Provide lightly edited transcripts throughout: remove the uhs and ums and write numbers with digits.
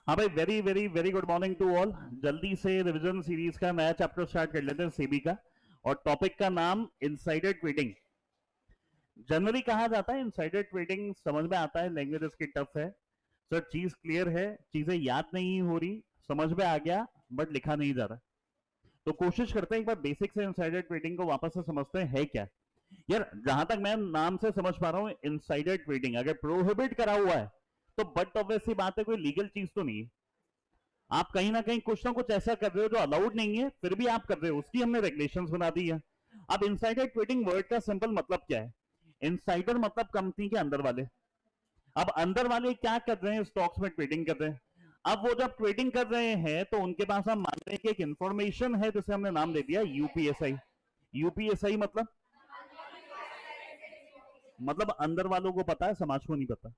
हाँ भाई, very very very good morning to all. जल्दी से रिवीजन सीरीज का नया चैप्टर स्टार्ट कर लेते हैं सेबी का, और टॉपिक का नाम इनसाइडर ट्रेडिंग। जनरली कहा जाता है इनसाइडर ट्रेडिंग, समझ में आता है, लैंग्वेज इसकी टफ है सर, चीज क्लियर है, चीजें याद नहीं हो रही, समझ में आ गया बट लिखा नहीं जा रहा। तो कोशिश करते हैं एक बार बेसिक से इनसाइडर ट्रेडिंग को वापस से समझते हैं है क्या। यार जहां तक मैं नाम से समझ पा रहा हूँ, इनसाइडर ट्रेडिंग अगर प्रोहिबिट करा हुआ है तो बट ऑब्वियसली बात है, कोई लीगल चीज तो नहीं है। आप कहीं ना कहीं कुछ ना कुछ ऐसा कर रहे हो जो अलाउड नहीं है, फिर भी आप कर रहे हो, उसकी हमने रेगुलेशंस बना दी है। अब इनसाइडर ट्रेडिंग वर्ड का सिंपल मतलब क्या है? इनसाइडर मतलब कंपनी के अंदर वाले। अब अंदर वाले क्या कर रहे हैं? स्टॉक्स में ट्रेडिंग कर रहे हैं। अब वो जब ट्रेडिंग कर रहे हैं तो उनके पास हम मान लें कि एक इंफॉर्मेशन है जिसे हमने नाम दे दिया यूपीएसआई। यूपीएसआई मतलब अंदर वालों को पता है, समाज को नहीं पता,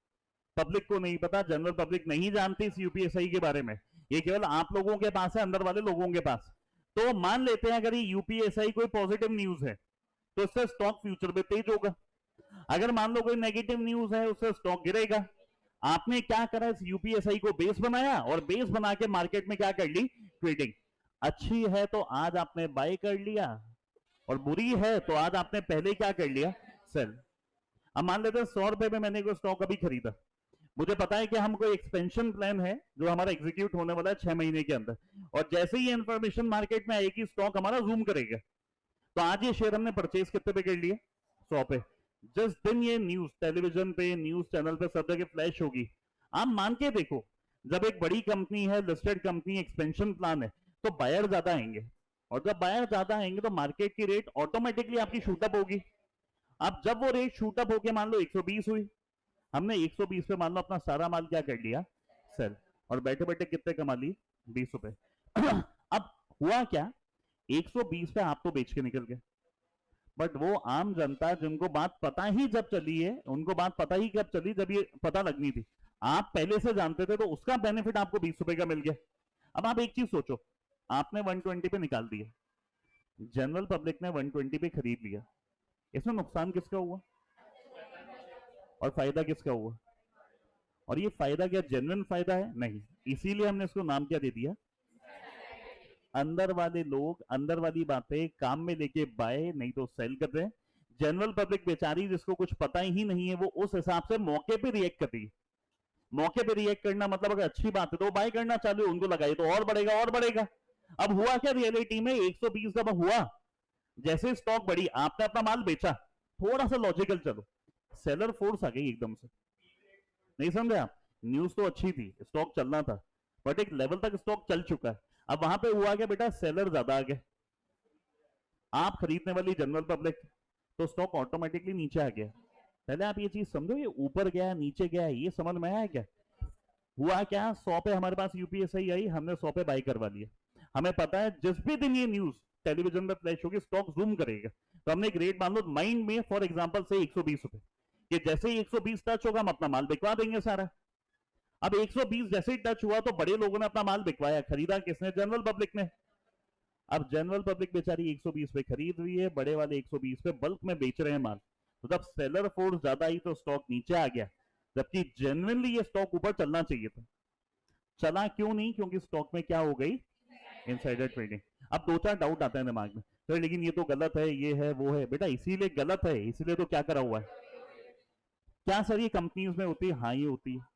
पब्लिक को नहीं पता, जनरल पब्लिक नहीं जानती इस यूपीएसआई के बारे में। ये केवल आप लोगों के पास है, अंदर वाले लोगों के पास। तो मान लेते हैं अगर ये यूपीएसआई कोई पॉजिटिव न्यूज है तो इससे स्टॉक फ्यूचर में तेज होगा। अगर मान लो कोई नेगेटिव न्यूज है, उससे स्टॉक गिरेगा। आपने क्या करा, इस यूपीएसआई को बेस बनाया और बेस बना के मार्केट में क्या कर ली? ट्रेडिंग। अच्छी है तो आज आपने बाय कर लिया, और बुरी है तो आज आपने पहले क्या कर लिया? सेल। अब मान लेते हैं 100 रुपए में मैंने कोई स्टॉक अभी खरीदा, मुझे पता है कि हम कोई एक्सपेंशन प्लान है जो हमारा एग्जीक्यूट होने वाला है 6 महीने के अंदर, और जैसे ही इंफॉर्मेशन मार्केट में आएगी स्टॉक हमारा जूम करेगा। तो आज ये शेयर हमने परचेज कितने पे कर लिया? 100 पे। जिस दिन ये न्यूज टेलीविजन पे, न्यूज चैनल पे सब जगह फ्लैश होगी, आप मान के देखो, जब एक बड़ी कंपनी है, लिस्टेड कंपनी, एक्सपेंशन प्लान है, तो बायर ज्यादा आएंगे, और जब बायर ज्यादा आएंगे तो मार्केट की रेट ऑटोमेटिकली आपकी शूटअप होगी। अब जब वो रेट शूटअप होके मान लो 120 हुई, हमने 120 पे मान लो अपना सारा माल क्या कर लिया? सेल। और बैठे बैठे कितने कमा लिए? 20 रुपए। अब हुआ क्या, 120 पे आप तो बेच के निकल गए, बट वो आम जनता जिनको बात पता ही जब चली है, उनको बात पता ही कब चली? जब ये पता लगनी थी, आप पहले से जानते थे तो उसका बेनिफिट आपको 20 रुपए का मिल गया। अब आप एक चीज सोचो, आपने 120 पे निकाल दिया, जनरल पब्लिक ने 120 पे खरीद लिया, इसमें नुकसान किसका हुआ और फायदा किसका हुआ? और ये फायदा क्या जेन्युइन फायदा है? नहीं। इसीलिए हमने इसको नाम क्या दे दिया? अंदर वाले लोग अंदर वाली बातें काम में लेके बाय नहीं तो सेल कर रहे हैं। जनरल पब्लिक बेचारी जिसको कुछ पता ही नहीं है, वो उस हिसाब से मौके पे रिएक्ट कर रही है। मौके पे रिएक्ट करना मतलब अगर अच्छी बात है तो बाय करना चालू, उनको लगाए तो और बढ़ेगा और बढ़ेगा। अब हुआ क्या रियलिटी में? 120 जब हुआ, जैसे स्टॉक बढ़ी, आपने अपना माल बेचा, थोड़ा सा लॉजिकल चलो, सेलर फोर्स आ गई एकदम से। नहीं समझे आप? न्यूज तो अच्छी थी, स्टॉक चलना था, बट एक लेवल तक स्टॉक चल चुका है। अब वहां पे हुआ क्या बेटा? सेलर ज्यादा आ गए, आप खरीदने वाली जनरल पब्लिक, तो स्टॉक ऑटोमेटिकली नीचे आ गया। पहले आप ये चीज समझो, ये ऊपर गया नीचे गया, ये समझ में आया क्या? हुआ क्या, 100 पे हमारे पास यूपीएसआई आई, हमने 100 पे बाई करवा लिया। हमें पता है जिस भी दिन ये न्यूज टेलीविजन में फ्लैश होगी स्टॉक जूम करेगा, तो हमने एक रेट मान लो माइंड में, फॉर एग्जाम्पल से 120 रुपए, कि जैसे ही 120 टच होगा हम अपना माल बिकवा देंगे सारा। अब 120 जैसे ही टच हुआ तो बड़े लोगों ने अपना माल बिकवाया, खरीदा किसने? जनरल पब्लिक ने। अब जनरल पब्लिक बेचारी 120 पे खरीद रही है, बड़े वाले 120 पे बल्क में बेच रहे हैं माल। तो जब सेलर फोर्स ज्यादा आई तो स्टॉक नीचे आ गया, जबकि जेन्युइनली ये स्टॉक ऊपर चलना चाहिए था। चला क्यों नहीं? क्योंकि स्टॉक में क्या हो गई? Insider trading. अब दो चार डाउट आते हैं दिमाग में, तो लेकिन ये तो गलत है, ये है वो है। बेटा इसीलिए गलत है, इसीलिए तो क्या करा हुआ है? क्या सर ये कंपनीज में होती है? हाँ ये होती है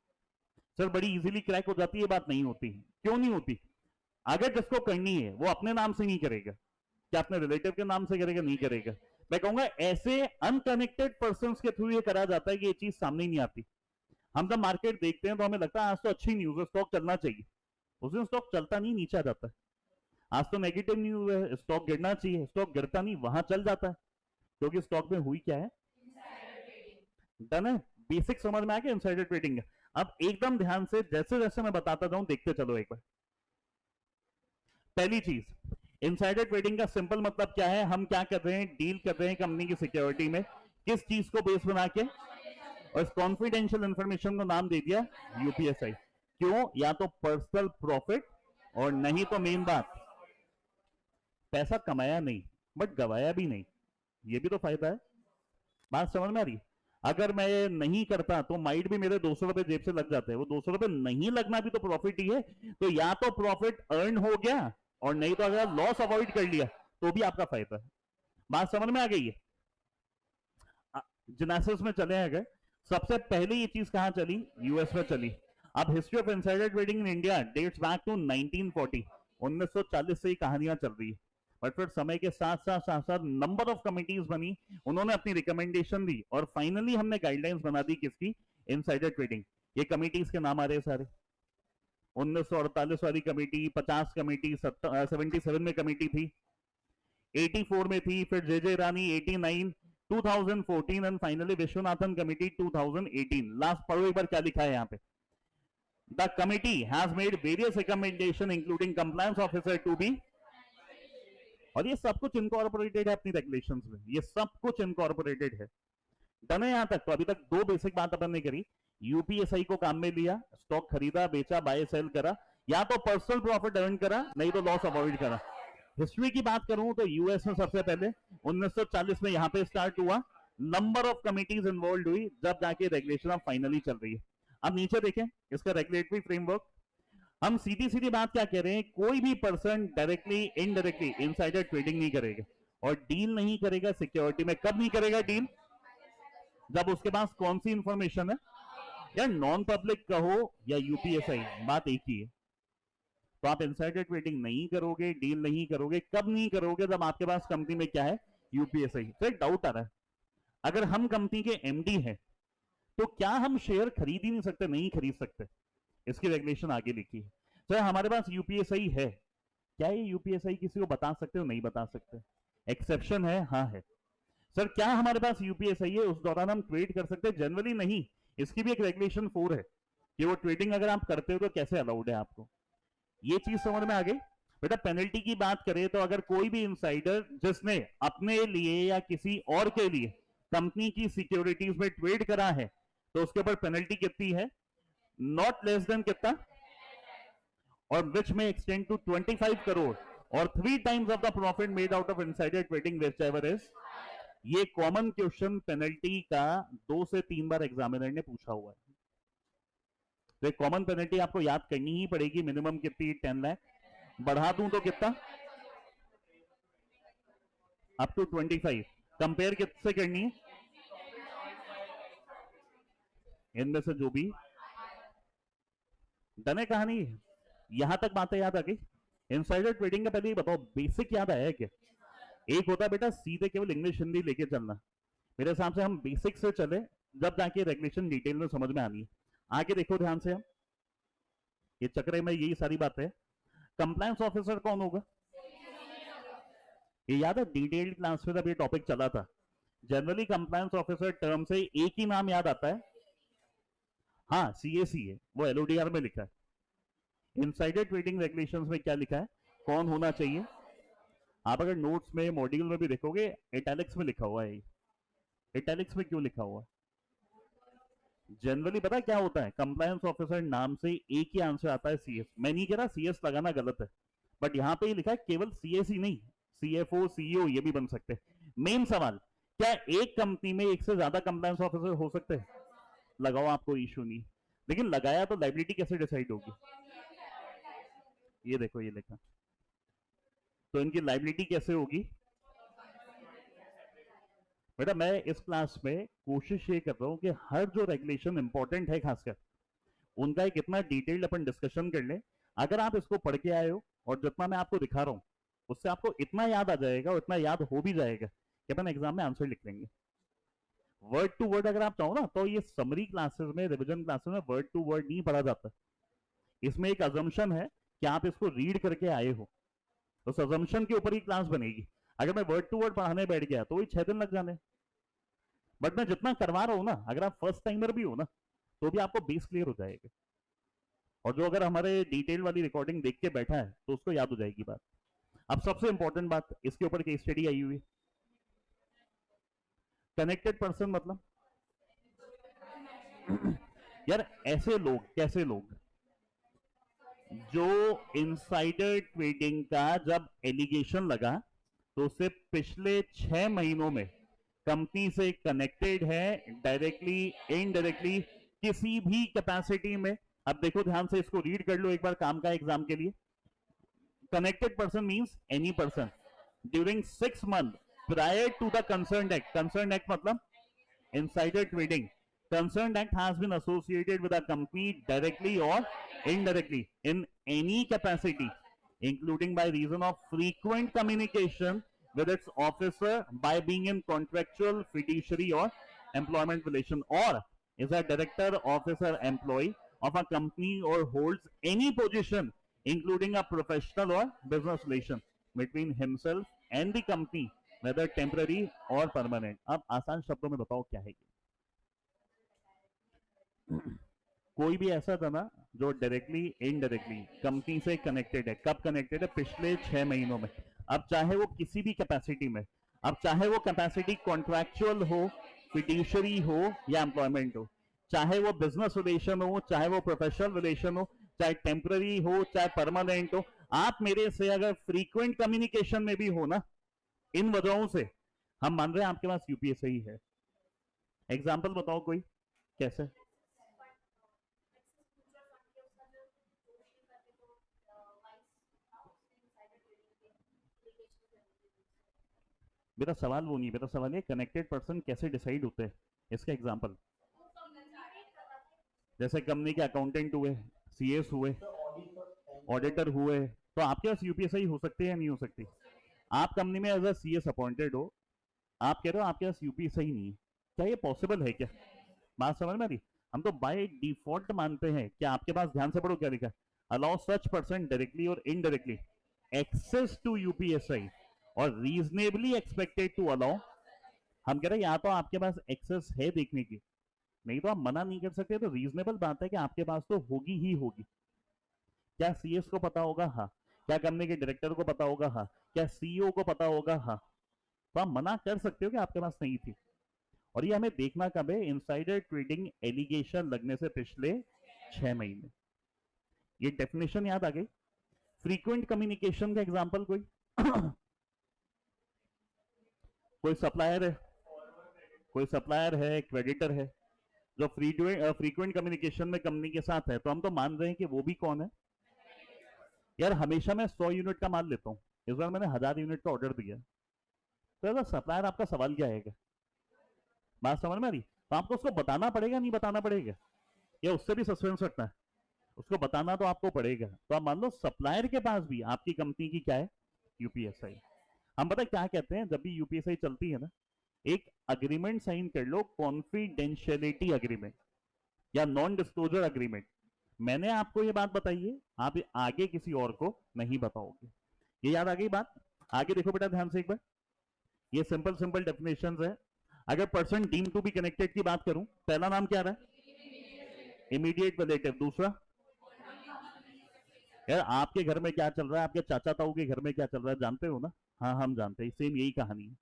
सर, बड़ी इजीली क्रैक हो जाती है। बात नहीं होती। क्यों नहीं होती? अगर जिसको करनी है वो अपने नाम से नहीं करेगा, क्या अपने रिलेटिव के नाम से करेगा? नहीं करेगा। मैं कहूंगा ऐसे अनकनेक्टेड पर्सन के थ्रू ये करा जाता है कि ये चीज सामने ही नहीं आती। हम जब मार्केट देखते हैं तो हमें लगता है आज तो अच्छी न्यूज है, स्टॉक चलना चाहिए, उस दिन स्टॉक चलता नहीं, नीचे आ जाता है। आज तो नेगेटिव न्यूज है, स्टॉक गिरना चाहिए, स्टॉक गिरता नहीं, वहां चल जाता है, क्योंकि स्टॉक में हुई क्या है? डन है। बेसिक समझ में आ गया इनसाइडर ट्रेडिंग का। अब एकदम ध्यान से जैसे जैसे मैं बताता जाऊं देखते चलो एक बार। पहली चीज, इनसाइडर ट्रेडिंग का सिंपल मतलब क्या है? हम क्या कर रहे हैं? डील कर रहे हैं कंपनी की सिक्योरिटी में, किस चीज को बेस बना के? और इस कॉन्फिडेंशियल इंफॉर्मेशन को नाम दे दिया यूपीएसआई। क्यों? या तो पर्सनल प्रॉफिट, और नहीं तो मेन बात, पैसा कमाया नहीं बट गवाया भी नहीं, ये भी तो फायदा है। बात समझ में आ रही है? अगर मैं नहीं करता तो माइट भी मेरे 200 रुपए जेब से लग जाते हैं, वो 200 रुपए नहीं लगना भी तो प्रॉफिट ही है। तो या तो प्रॉफिट अर्न हो गया और नहीं तो अगर लॉस अवॉइड कर लिया तो भी आपका फायदा है। बात समझ में आ गई है? जिनासिस में चले अगर, सबसे पहले ये चीज कहां चली? यूएस में चली। अब history of insider trading in India dates back to 1940, 1940 से ही कहानियां चल रही है। बट फिर समय के साथ साथ नंबर ऑफ कमिटीज बनी, उन्होंने अपनी रिकमेंडेशन दी और फाइनली हमने गाइडलाइंस बना दी किसकी? Insider trading. ये कमिटीज के नाम आ रहे सारे। 1948 वाली कमेटी, 50 कमेटी, 77 में कमेटी थी, 84 में थी, फिर जे रानी 89, 2014 and finally Vishwanathan committee 2018। Last पढ़ो एक बार क्या लिखा है यहाँ पे। The committee has made various recommendation including compliance officer to be, और ये सब कुछ इनकॉर्पोरेटेड है अपनी रेगुलेशंस में, ये सब कुछ इनकॉर्पोरेटेड है। डन है यहां तक? तो अभी तक दो बेसिक बात अपन ने करी। यूपीएसआई को काम में लिया, स्टॉक खरीदा, बेचा, बाय सेल करा, या तो पर्सनल प्रॉफिट अर्न करा, नहीं तो लॉस अवॉइड करा। हिस्ट्री की बात करूं तो यूएस में सबसे पहले 1940 में यहां पे स्टार्ट हुआ, नंबर ऑफ कमिटीज इन्वॉल्व हुई, जब जाके रेगुलेशन अब फाइनली चल रही है। अब नीचे देखें इसका रेगुलेटरी फ्रेमवर्क। हम सीधी सीधी बात क्या कह रहे हैं, कोई भी person directly indirectly insider trading नहीं करेगा और डील नहीं करेगा सिक्योरिटी में। कब नहीं करेगा डील? जब उसके पास कौन सी इंफॉर्मेशन है, या नॉन पब्लिक कहो या यूपीएसआई, बात एक ही है। तो आप इनसाइडर ट्रेडिंग नहीं करोगे, डील नहीं करोगे। कब नहीं करोगे? जब आपके पास कंपनी में क्या है? यूपीएसआई। तो एक डाउट आ रहा है, अगर हम कंपनी के एमडी हैं तो क्या हम शेयर खरीद ही नहीं सकते? नहीं खरीद सकते, इसकी रेगुलेशन आगे लिखी है। सर हमारे पास यूपीएसआई है, क्या ये यूपीएसआई किसी को बता सकते हो? नहीं बता सकते। एक्सेप्शन है? हाँ है। सर क्या हमारे पास यूपीएसआई है उस दौरान हम ट्रेड कर सकते हैं? जनरली नहीं, इसकी भी एक रेगुलेशन 4 है कि वो ट्रेडिंग अगर आप करते हो तो कैसे अलाउड है आपको। ये चीज समझ में आ गई बेटा? पेनल्टी की बात करें तो अगर कोई भी इंसाइडर जिसने अपने लिए या किसी और के लिए कंपनी की सिक्योरिटीज में ट्रेड करा है तो उसके ऊपर पेनल्टी कितनी है? नॉट लेस देन कितना? और विच में एक्सटेंड टू 25 करोड़ और 3 times of the profit made out of insider trading which ever is. ये कॉमन क्वेश्चन पेनल्टी का 2 से 3 बार एग्जामिनर ने पूछा हुआ है। तो कॉमन पेनल्टी आपको याद करनी ही पड़ेगी। मिनिमम कितनी? 10 लाख। बढ़ा दूं तो कितना? Up to 25। कंपेयर किससे करनी है? इनमें से जो भी। डन है कहानी? यहां तक बातें याद आ गई? इनसाइडर ट्रेडिंग का पहले ही बताओ बेसिक याद आया है क्या? एक होता है बेटा सीधे केवल इंग्लिश हिंदी लेके चलना, मेरे हिसाब से हम बेसिक से चले जब जाके रेगुलेशन डिटेल में समझ में आनी है। आगे देखो ध्यान से, हम ये चक्र में यही सारी बात है। कंप्लायंस ऑफिसर कौन होगा? ये याद है डिटेल्ड क्लास में जब ये टॉपिक चला था, जनरली कंप्लायंस ऑफिसर टर्म से एक ही नाम याद आता है, हाँ सीएसी है, वो एलओडीआर में लिखा है। इनसाइडर ट्रेडिंग रेगुलेशंस में क्या लिखा है, कौन होना चाहिए? आप अगर नोट्स में मॉड्यूल में भी देखोगे इटैलिक्स में लिखा हुआ है। इटैलिक्स में क्यों लिखा हुआ? जनरली पता क्या होता है, कंप्लायंस ऑफिसर नाम से एक ही आंसर आता है सीएस। मैं नहीं कह रहा सीएस लगाना गलत है, बट यहां पे लिखा है केवल सीएस ही नहीं, सीएफओ सीईओ ये भी बन सकते हैं। मेन सवाल, क्या एक कंपनी में एक से ज्यादा कंप्लायंस ऑफिसर हो सकते हैं? लगाओ, आपको इशू नहीं, लेकिन लगाया तो लाइबिलिटी कैसे डिसाइड होगी? ये देखो ये लिखा, तो इनकी लाइबिलिटी कैसे होगी? बेटा मैं इस क्लास में कोशिश ये कर रहा हूं कि हर जो रेगुलेशन इंपॉर्टेंट है खासकर उनका एक इतना डिटेल्ड अपन डिस्कशन कर ले। अगर आप इसको पढ़ के आए हो और जितना मैं आपको दिखा रहा हूं उससे आपको इतना याद आ जाएगा और इतना याद हो भी जाएगा कि अपन एग्जाम में आंसर लिख लेंगे वर्ड टू वर्ड। अगर आप चाहो ना तो ये समरी क्लासेस में, रिविजन क्लासेस में वर्ड टू वर्ड नहीं पढ़ा जाता। इसमें एक अजम्पशन है कि आप इसको रीड करके आए हो, उस अजम्पशन के ऊपर ही क्लास बनेगी। अगर मैं वर्ड टू वर्ड पढ़ाने बैठ गया तो वही 6 दिन लग जाने। बट मैं जितना करवा रहा हूं ना, अगर आप फर्स्ट टाइमर भी हो ना तो भी आपको बेस क्लियर हो जाएगा, और जो अगर हमारे डिटेल वाली रिकॉर्डिंग देख के बैठा है तो उसको याद हो जाएगी बात। अब सबसे इंपॉर्टेंट बात, इसके ऊपर केस स्टडी आई हुई। कनेक्टेड पर्सन मतलब यार ऐसे लोग, कैसे लोग जो इनसाइडर ट्रेडिंग का जब एलिगेशन लगा तो उससे पिछले 6 महीनों में कंपनी से कनेक्टेड है डायरेक्टली इनडायरेक्टली किसी भी कैपेसिटी में। अब देखो ध्यान से, इसको रीड कर लो एक बार काम का एग्जाम के लिए। Connected person means any person during 6 months prior to the concerned act. Concerned act मतलब insider trading. Concerned act has been associated with a company directly or indirectly in any capacity, including by reason of frequent communication with its officer by being in contractual, fiduciary or employment relation, or is a director, officer, employee of a company or holds any position including a professional or business relation between himself and the company, whether temporary or permanent. अब आसान शब्दों में बताओ क्या है। कोई भी ऐसा था ना जो डायरेक्टली इनडायरेक्टली कंपनी से कनेक्टेड है। कब कनेक्टेड है? पिछले 6 महीनों में। अब चाहे वो किसी भी कैपेसिटी में, अब चाहे वो कैपेसिटी कॉन्ट्रैक्चुअल हो, फिड्यूशरी हो या एम्प्लॉयमेंट हो, चाहे वो बिजनेस रिलेशन हो, चाहे वो प्रोफेशनल रिलेशन हो, चाहे टेम्पररी हो, चाहे परमानेंट हो, आप मेरे से अगर फ्रीक्वेंट कम्युनिकेशन में भी हो ना, इन वजहों से हम मान रहे हैं आपके पास यूपीएससी है। एग्जाम्पल बताओ कोई, कैसे? मेरा सवाल वो नहीं, मेरा सवाल है कनेक्टेड पर्सन कैसे डिसाइड होते हैं, इसका एग्जाम्पल। जैसे कंपनी के अकाउंटेंट हुए, सीएस हुए, ऑडिटर हुए, तो आपके पास यूपीएससी हो सकती है या नहीं हो सकती? आप कंपनी में एज अ सीएस अपॉइंटेड हो, आप कह रहे हो आपके पास यूपीएससी नहीं है, क्या ये पॉसिबल है क्या? बात समझ में आ रही? हम तो बाय डिफॉल्ट मानते हैं कि आपके पास, ध्यान से पढ़ो क्या लिखा है, अलाउ सच पर्सन डायरेक्टली और इनडायरेक्टली एक्सेस टू यूपीएससी और रीजनेबली एक्सपेक्टेड टू अलाउ। हम कह रहे हैं या तो आपके पास एक्सेस है देखने की, नहीं तो आप मना नहीं कर सकते, तो रीजनेबल बात है कि आपके पास तो होगी ही होगी। क्या सीएस को पता होगा? हाँ। क्या कंपनी के डायरेक्टर को पता होगा? हाँ। क्या सीईओ को पता होगा? हाँ। तो आप मना कर सकते हो कि आपके पास नहीं थी। और ये हमें देखना कब है? इनसाइडर ट्रेडिंग एलिगेशन लगने से पिछले 6 महीने। ये डेफिनेशन याद आ गई? फ्रीक्वेंट कम्युनिकेशन का एग्जांपल कोई? कोई सप्लायर है, कोई सप्लायर है, क्रेडिटर है, जो फ्रीक्वेंट कम्युनिकेशन में कंपनी के साथ है, तो हम तो मान रहे हैं कि वो भी कौन है? यार हमेशा मैं 100 यूनिट का माल लेता हूं, इस बार मैंने 1000 यूनिट का ऑर्डर दिया, तो यार सप्लायर आपका सवाल क्या है? बात समझ में आ रही? तो आपको उसको बताना पड़ेगा, नहीं बताना पड़ेगा? या उससे भी सस्पेंस रखना है? उसको बताना तो आपको पड़ेगा। तो आप मान लो सप्लायर के पास भी आपकी कंपनी की क्या है? यूपीएसआई। हम पता क्या कहते हैं जब भी यूपीएसआई चलती है ना, एक अग्रीमेंट साइन कर लो, कॉन्फिडेंशियलिटी अग्रीमेंट या नॉन डिस्क्लोजर अग्रीमेंट। मैंने आपको ये बात बताई है, आप आगे किसी और को नहीं बताओगे। ये याद आ गई बात? आगे देखो बेटा ध्यान से एक बार, ये सिंपल सिंपल डेफिनेशंस है। अगर person deem to be connected की बात करूं, पहला नाम क्या रहा है? Immediate relative. दूसरा, यार आपके घर में क्या चल रहा है, आपके चाचा ताऊ के घर में क्या चल रहा है, जानते हो ना? हाँ हम जानते हैं, सेम यही कहानी है।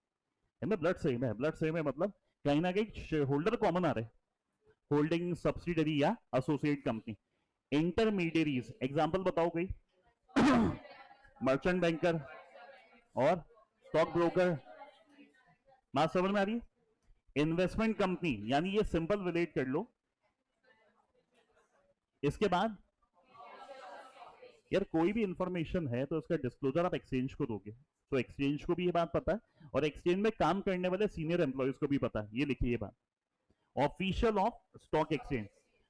इनमें ब्लड सेम है, ब्लड सेम है मतलब कहीं ना कहीं शेयर होल्डर कॉमन आ रहे, होल्डिंग सब्सिडरी या एसोसिएट कंपनी। इंटरमीडियरीज एग्जांपल बताओ कोई? मर्चेंट बैंकर और स्टॉक ब्रोकर। बात समझ में आ रही है? इन्वेस्टमेंट कंपनी, यानी ये सिंपल रिलेट कर लो। इसके बाद यार कोई भी इंफॉर्मेशन है तो उसका डिस्क्लोजर आप एक्सचेंज को दोगे, तो एक्सचेंज को भी ये बात पता है और एक्सचेंज में काम करने वाले सीनियर एम्प्लॉयज को भी पता है। ये लिखिए ये बात। Official of stock exchange,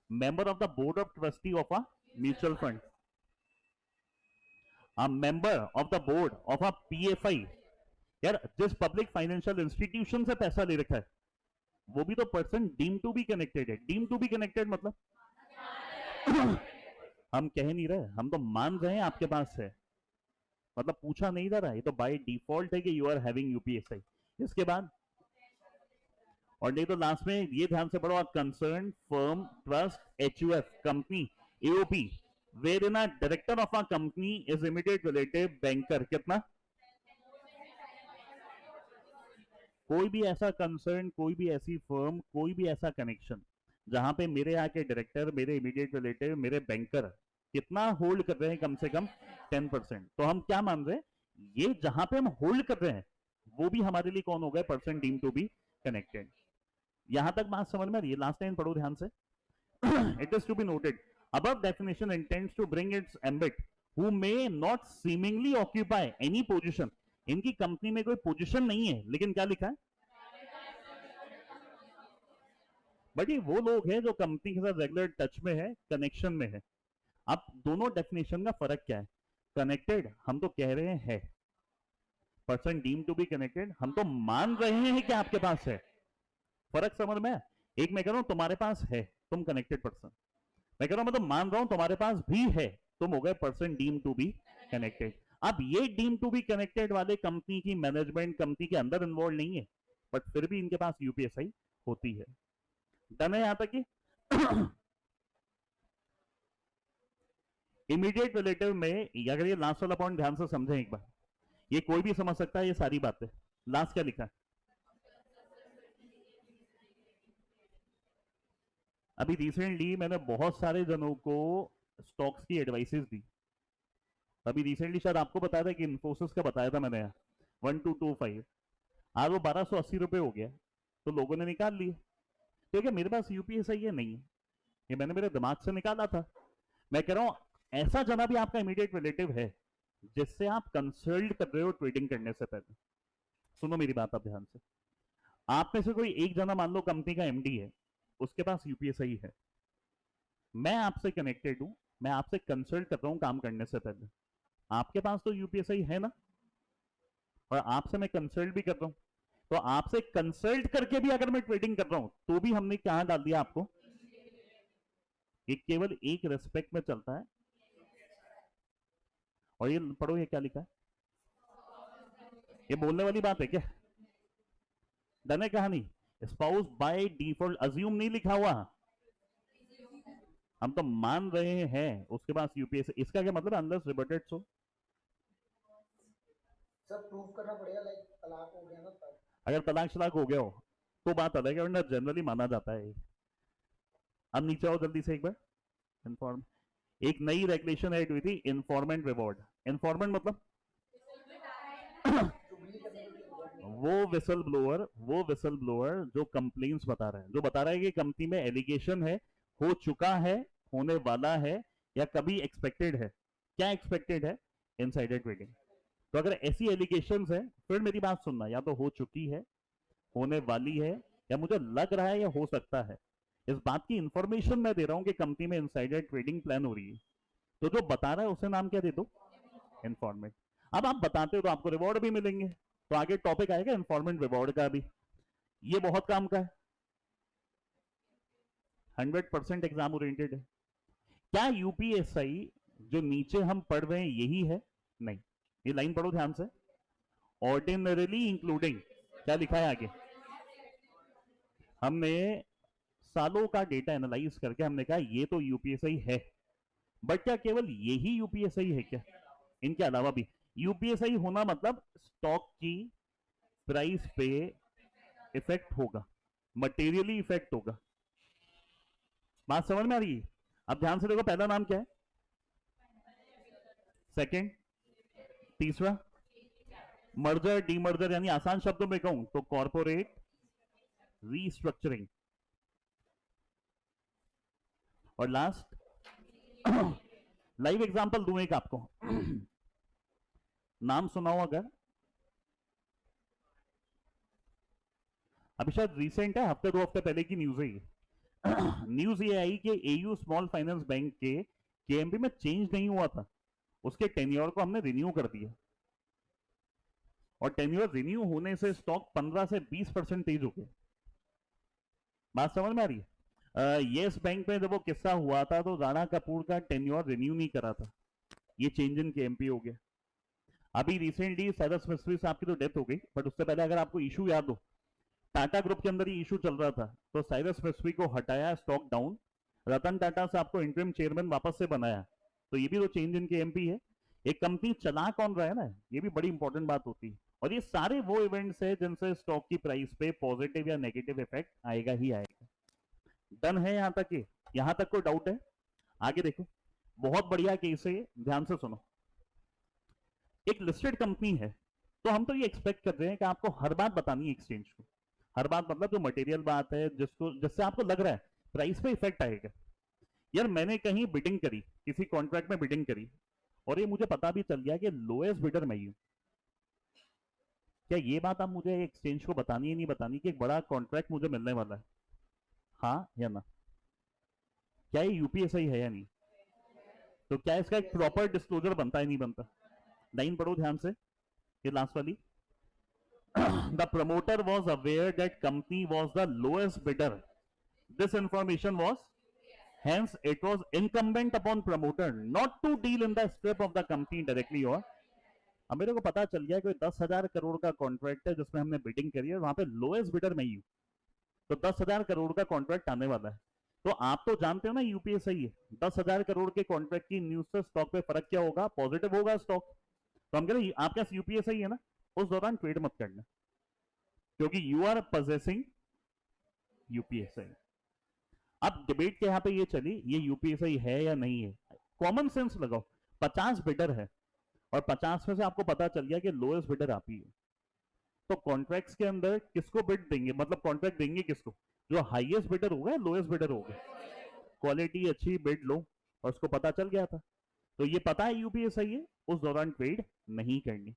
member of the board of trustee of a mutual fund, a member of the board of a PFI. यार जिस पब्लिक फाइनेंशियल इंस्टीट्यूशन से पैसा ले रखा है वो भी तो person deem to be connected है। डीम टू बी कनेक्टेड मतलब हम कह नहीं रहे, हम तो मान रहे हैं आपके पास है, मतलब पूछा नहीं जा रहा है, ये तो बाय डिफॉल्ट है कि यू आर हैविंग यूपीएसआई। इसके बाद और नहीं तो लास्ट में ये ध्यान से पढ़ो, concern firm, trust, HUF, company, AOP where in a director of a company is immediate relative banker. कितना? कोई भी ऐसा कंसर्न, कोई भी ऐसी फर्म, कोई भी ऐसा कनेक्शन जहां पे मेरे यहाँ के डायरेक्टर, मेरे इमीडिएट रिलेटिव, मेरे बैंकर कितना होल्ड कर रहे हैं? कम से कम 10%। तो हम क्या मान रहे हैं? ये जहां पे हम होल्ड कर रहे हैं वो भी हमारे लिए कौन हो गए? Person deem to be connected. यहां तक बात समझ में आ रही है? लास्ट लाइन पढ़ो ध्यान से। It is to be noted, above definition intends to bring its ambit who may not seemingly occupy any position. इनकी कंपनी में कोई पोजीशन नहीं है, लेकिन क्या लिखा है? बट ये वो लोग हैं जो कंपनी के साथ रेगुलर टच में है, कनेक्शन में है। अब दोनों डेफिनेशन का फर्क क्या है? कनेक्टेड हम तो कह रहे हैं, person deem to be connected हम तो मान रहे हैं कि आपके पास है। फर्क समझ में? एक मैं कह रहा हूं तुम्हारे पास है, तुम कनेक्टेड पर्सन। मैं कह रहा हूं मैं तो मान रहा हूं तुम्हारे पास भी है, तुम हो गए person deem to be connected. अब ये डीम टू बी कनेक्टेड वाले कंपनी की मैनेजमेंट कंपनी के अंदर इन्वॉल्व नहीं है, बट फिर भी इनके पास यूपीएसआई होती है। डन है यहां तक की? इमीडिएट रिलेटिव में अगर ये लास्ट वाला पॉइंट ध्यान से समझें एक बार, ये कोई भी समझ सकता है ये सारी बातें। लास्ट क्या लिखा है? अभी रिसेंटली मैंने बहुत सारे जनों को स्टॉक्स की एडवाइसेस दी। अभी रिसेंटली शायद आपको बताया था कि इन्फोसिस का बताया था मैंने, 1225 आज वो 1280 रुपए हो गया, तो लोगों ने निकाल लिए। तो क्या मेरे पास यूपीएसआई है? नहीं है, ये मैंने मेरे दिमाग से निकाला था। मैं कह रहा हूं ऐसा जना भी आपका इमीडिएट रिलेटिव है जिससे आप कंसल्ट कर रहे हो ट्रेडिंग करने से पहले। सुनो मेरी बात आप ध्यान से। आप में से कोई एक जना मान लो कंपनी का एमडी है, उसके पास यूपीएसआई है, मैं आपसे कनेक्टेड हूं, मैं आपसे कंसल्ट कर रहा हूं काम करने से पहले, आपके पास तो यूपीएसआई है ना, और आपसे मैं कंसल्ट भी कर रहा हूं, तो आपसे कंसल्ट करके भी अगर मैं ट्रेडिंग कर रहा हूं तो भी हमने कहां डाल दिया आपको? ये केवल एक रेस्पेक्ट में चलता है। और ये पढ़ो ये क्या लिखा है? ये बोलने वाली बात है क्या? डन है कहानी? स्पाउस बाय डिफॉल्ट अज्यूम नहीं लिखा हुआ, हम तो मान रहे हैं उसके पास यूपीएस। इसका क्या मतलब? अनलेस रिबर्टेड सो सब प्रूफ करना पड़ेगा, लाइक तलाक हो गया ना तब। अगर तलाक शलाक हो गया हो तो बात अलग है, वरना जनरली माना जाता है। अब नीचे आओ जल्दी से एक बार। इन्फॉर्म एक नई रेगुलेशन ऐड हुई थी, इन्फॉर्मेंट रिवॉर्ड। इन्फॉर्मेंट मतलब वो विसल ब्लोअर जो कंप्लेंट्स बता रहा है, जो बता रहा है कि कंपनी में एलिगेशन है, हो चुका है, होने वाला है, या कभी एक्सपेक्टेड है। क्या एक्सपेक्टेड है? Insider trading. तो अगर ऐसी एलिगेशन है फिर मेरी बात सुनना, या तो हो चुकी है, होने वाली है, या मुझे लग रहा है या हो सकता है, इस बात की इंफॉर्मेशन मैं दे रहा हूं कि कंपनी में इनसाइडर ट्रेडिंग प्लान हो रही है, तो जो बता रहा है उसे नाम क्या दे दो? इन्फॉर्मेंट। अब आप बताते हो तो आपको रिवॉर्ड भी मिलेंगे, तो आगे टॉपिक आएगा इन्फॉर्मेंट रिवॉर्ड का भी। ये बहुत काम का है, 100% एग्जाम ओरिएंटेड है। क्या यूपीएसआई जो नीचे हम पढ़ रहे हैं यही है? नहीं, ये लाइन पढ़ो ध्यान से। ऑर्डिनरीली इंक्लूडिंग, क्या लिखा है आगे? हमने सालों का डेटा एनालाइज करके हमने कहा ये तो यूपीएसआई है, बट क्या केवल यही यूपीएसआई है क्या? इनके अलावा भी यूपीएसआई होना मतलब स्टॉक की प्राइस पे इफेक्ट होगा, मटेरियली इफेक्ट होगा। बात समझ में आ रही है? अब ध्यान से देखो, पहला नाम क्या है, सेकंड, तीसरा मर्जर डीमर्जर, यानी आसान शब्दों में कहूं तो कॉर्पोरेट रीस्ट्रक्चरिंग, और लास्ट लाइव एग्जांपल दूं एक आपको। नाम सुनाओ अगर, अभी शायद रिसेंट है, हफ्ते 2 हफ्ते पहले की न्यूज है ये। न्यूज ये आई कि एयू स्मॉल फाइनेंस बैंक के केएमबी में चेंज नहीं हुआ था, उसके टेन्योर को हमने रिन्यू कर दिया, और टेन्योर रिन्यू होने से स्टॉक 15 से 20% तेज हो गया। बात समझ में आ रही है? येस बैंक में जब वो किस्सा हुआ था तो राणा कपूर का टेन्योर रिन्यू नहीं करा था, ये चेंज इन केएमपी हो गया। अभी रिसेंटली साइरस मिस्त्री साहब की तो डेथ हो गई, बट उससे पहले अगर आपको इशू याद हो, टाटा ग्रुप के अंदर ही इशू चल रहा था, तो साइरस मिस्त्री को हटाया, स्टॉक डाउन, रतन टाटा से आपको इंटरिम चेयरमैन वापस से बनाया, तो ये भी तो चेंज इन केएमपी है। एक कंपनी चला कौन रहा है ना, ये भी बड़ी इंपॉर्टेंट बात होती है। और ये सारे वो इवेंट्स है जिनसे स्टॉक की प्राइस पे पॉजिटिव या नेगेटिव इफेक्ट आएगा ही आएगा। डन है यहां तक? ये यहां तक कोई डाउट है? आगे देखो, बहुत बढ़िया केस है, ध्यान से सुनो। एक लिस्टेड कंपनी है, तो हम तो ये एक्सपेक्ट कर रहे हैं कि आपको हर बात बतानी है एक्सचेंज को, हर बात मतलब जो मटेरियल बात है जिससे आपको लग रहा है प्राइस पे इफेक्ट आएगा। यार मैंने कहीं बिडिंग करी, किसी कॉन्ट्रैक्ट में बिडिंग करी और ये मुझे पता भी चल गया कि लोएस्ट बिडर मैं ही हूं, क्या ये बात आप मुझे एक्सचेंज को बतानी है नहीं बतानी कि एक बड़ा कॉन्ट्रैक्ट मुझे मिलने वाला है, हाँ या ना? क्या ये यूपीएसआई है या नहीं? तो क्या इसका एक प्रॉपर डिस्क्लोजर बनता है नहीं बनता? लाइन पढ़ो ध्यान से, ये लास्ट वाली। The promoter was aware that company was the lowest bidder. This information was, hence it was incumbent upon promoter not to deal in the scrip of the company directly or। अब मेरे को पता चल गया कोई 10,000 करोड़ का contract है जिसमें हमने बिडिंग करी है, वहां पे लोएस्ट बिडर मैं ही हूं, तो 10,000 करोड़ का कॉन्ट्रैक्ट आने वाला है। तो आप तो जानते हो ना यूपीएसआई है, 10,000 करोड़ के कॉन्ट्रैक्ट की न्यूज से स्टॉक पे फर्क क्या होगा? पॉजिटिव होगा स्टॉक। तो हम कह रहे हैं आपके पास यूपीएसआई है ना, उस दौरान ट्रेड मत करना, क्योंकि यू आर पोजेसिंग यूपीएसआई। अब डिबेट के यहां पे ये चली, ये यूपीएसआई है या नहीं है। कॉमन सेंस लगाओ, 50 बिडर है और 50 में से आपको पता चल गया कि लोएस्ट बिडर आप ही हो, तो कॉन्ट्रैक्ट्स के अंदर किसको बिड देंगे, मतलब कॉन्ट्रैक्ट देंगे किसको? जो हाईएस्ट बिडर होगा, लोएस्ट बिडर होगा। क्वालिटी अच्छी, बिड लो, और उसको पता चल गया था, तो ये पता है यूपीएसआई है, उस दौरान ट्रेड नहीं करनी।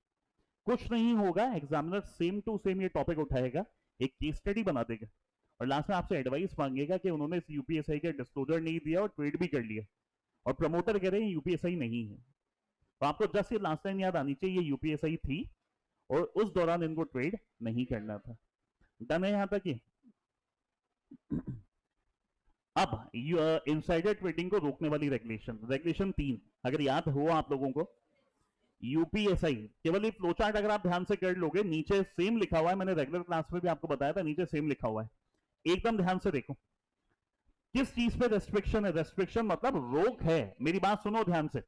कुछ नहीं होगा, एग्जामिनर सेम टू सेम ये टॉपिक उठाएगा, एक केस स्टडी बना देगा और लास्ट में आपसे एडवाइस मांगेगा कि उन्होंने इस यूपीएसआई का डिस्क्लोजर नहीं दिया और ट्रेड भी कर लिया और प्रमोटर कह रहे हैं यूपीएसआई नहीं है, तो आपको जस्ट ये लास्ट लाइन याद आनी चाहिए, ये यूपीएसआई थी और उस दौरान इनको ट्रेड नहीं करना था। डन है यहां तक ही? अब इनसाइडर ट्रेडिंग को रोकने वाली रेगुलेशन, रेगुलेशन 3 अगर याद हो आप लोगों को, यूपीएसआई केवल एक फ्लोचार्ट अगर आप ध्यान से कर लोगे, नीचे सेम लिखा हुआ है, मैंने रेगुलर क्लास में भी आपको बताया था, नीचे सेम लिखा हुआ है, एकदम ध्यान से देखो किस चीज पे रेस्ट्रिक्शन है। रेस्ट्रिक्शन मतलब रोक है, मेरी बात सुनो ध्यान से,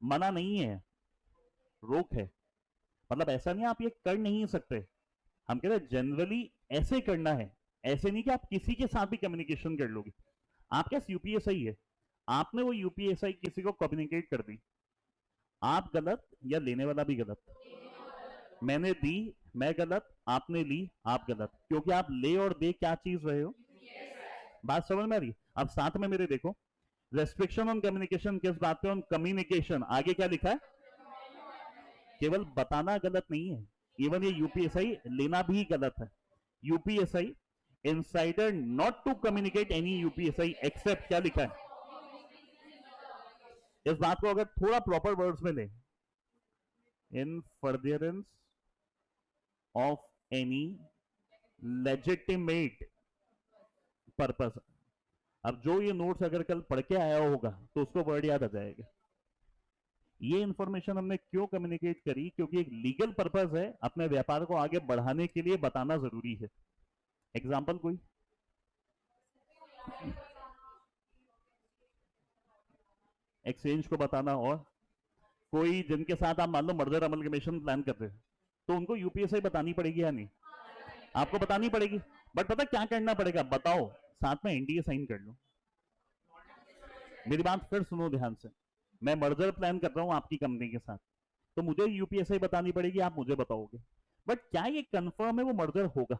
मना नहीं है, रोक है। मतलब ऐसा नहीं आप ये कर नहीं सकते, हम कह रहे जनरली ऐसे करना है, ऐसे नहीं कि आप किसी के साथ भी कम्युनिकेशन कर लोगे। आपके पास यूपीएसआई है, आपने वो यूपीएसआई किसी को कम्युनिकेट कर दी, आप गलत या लेने वाला भी गलत? मैंने दी, मैं गलत, आपने ली, आप गलत, क्योंकि आप ले और दे क्या चीज रहे हो? बात समझ में आ रही? अब साथ में मेरे देखो, रेस्ट्रिक्शन ऑन कम्युनिकेशन किस बात पे? On communication. आगे क्या लिखा है? केवल बताना गलत नहीं है, इवन ये यूपीएसआई लेना भी गलत है। UPSI insider not to communicate any UPSI except, क्या लिखा है? इस बात को अगर थोड़ा प्रॉपर वर्ड्स में ले, इन furtherance of any legitimate purpose. अब जो ये नोट्स अगर कल पढ़ के आया होगा तो उसको वर्ड याद आ जाएगा। ये इंफॉर्मेशन हमने क्यों कम्युनिकेट करी? क्योंकि एक लीगल पर्पस है, अपने व्यापार को आगे बढ़ाने के लिए बताना जरूरी है। एग्जाम्पल कोई? एक्सचेंज को बताना, और कोई जिनके साथ आप मान लो मर्जर अमलगमेशन प्लान कर रहे हो तो उनको यूपीएसआई बतानी पड़ेगी या नहीं? आपको बतानी पड़ेगी, बट पता क्या करना पड़ेगा? बताओ, साथ में एनडीए साइन कर लो। मेरी बात फिर सुनो ध्यान से, मैं मर्जर प्लान कर रहा हूं आपकी कंपनी के साथ, तो मुझे यूपीएसआई बतानी पड़ेगी, आप मुझे बताओगे, बट क्या ये कंफर्म है वो मर्जर होगा?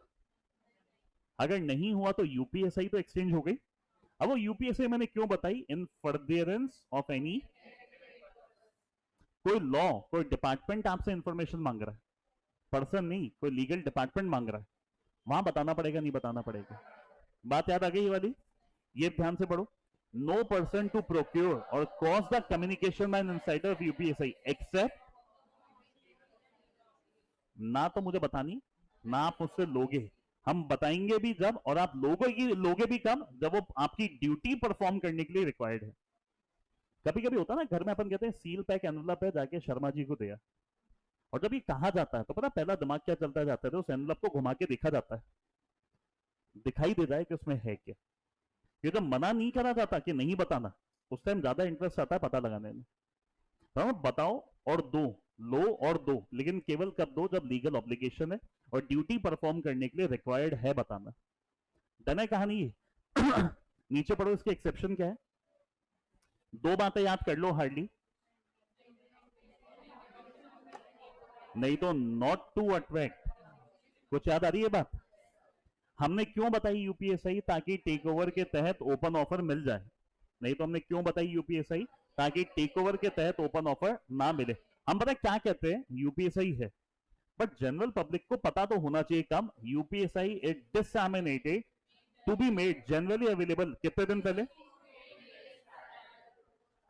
अगर नहीं हुआ तो यूपीएसआई तो एक्सचेंज हो गई। अब वो यूपीएसआई मैंने क्यों बताई? इन फर्दरेंस ऑफ एनी, कोई लॉ, कोई डिपार्टमेंट आपसे इंफॉर्मेशन मांग रहा है, पर्सन नहीं, कोई लीगल डिपार्टमेंट मांग रहा है, वहां बताना पड़ेगा नहीं बताना पड़ेगा? बात याद आ गई ये वाली? ये ध्यान से पढ़ो, no person to procure or cause the communication by an insider of UPSI except, ना तो मुझे बतानी, ना आप मुझसे लोगे, हम बताएंगे भी जब, और आप लोगे भी कब? जब वो आपकी ड्यूटी परफॉर्म करने के लिए रिक्वायर्ड है। कभी कभी होता है ना, घर में अपन कहते हैं सील पैक एनवलप है, जाके शर्मा जी को दिया, और जब ये कहा जाता है तो पता पहला दिमाग क्या चलता जाता है? उस एनवलप को घुमा के देखा जाता है, दिखाई दे जाए कि उसमें है क्या। ये जब मना नहीं करा जाता कि नहीं बताना, उस टाइम ज्यादा इंटरेस्ट आता है पता लगाने में। तो बताओ और दो, लो और दो, लेकिन केवल कब दो? जब लीगल ऑब्लिगेशन है और ड्यूटी परफॉर्म करने के लिए रिक्वायर्ड है बताना। डन है कहानी ये? नीचे पढ़ो, इसके एक्सेप्शन क्या है? दो बातें याद कर लो हार्डली, नहीं तो नॉट टू अट्रैक्ट। कुछ याद आ रही है बात? हमने क्यों बताई यूपीएसआई? ताकि टेक ओवर के तहत ओपन ऑफर मिल जाए। नहीं तो हमने क्यों बताई यूपीएसआई? ताकि टेक ओवर के तहत ओपन ऑफर ना मिले। हम पता क्या कहते हैं, यूपीएसआई है, बट जनरल पब्लिक को पता तो होना चाहिए कम। UPSI is disseminated to be made generally available कितने दिन पहले?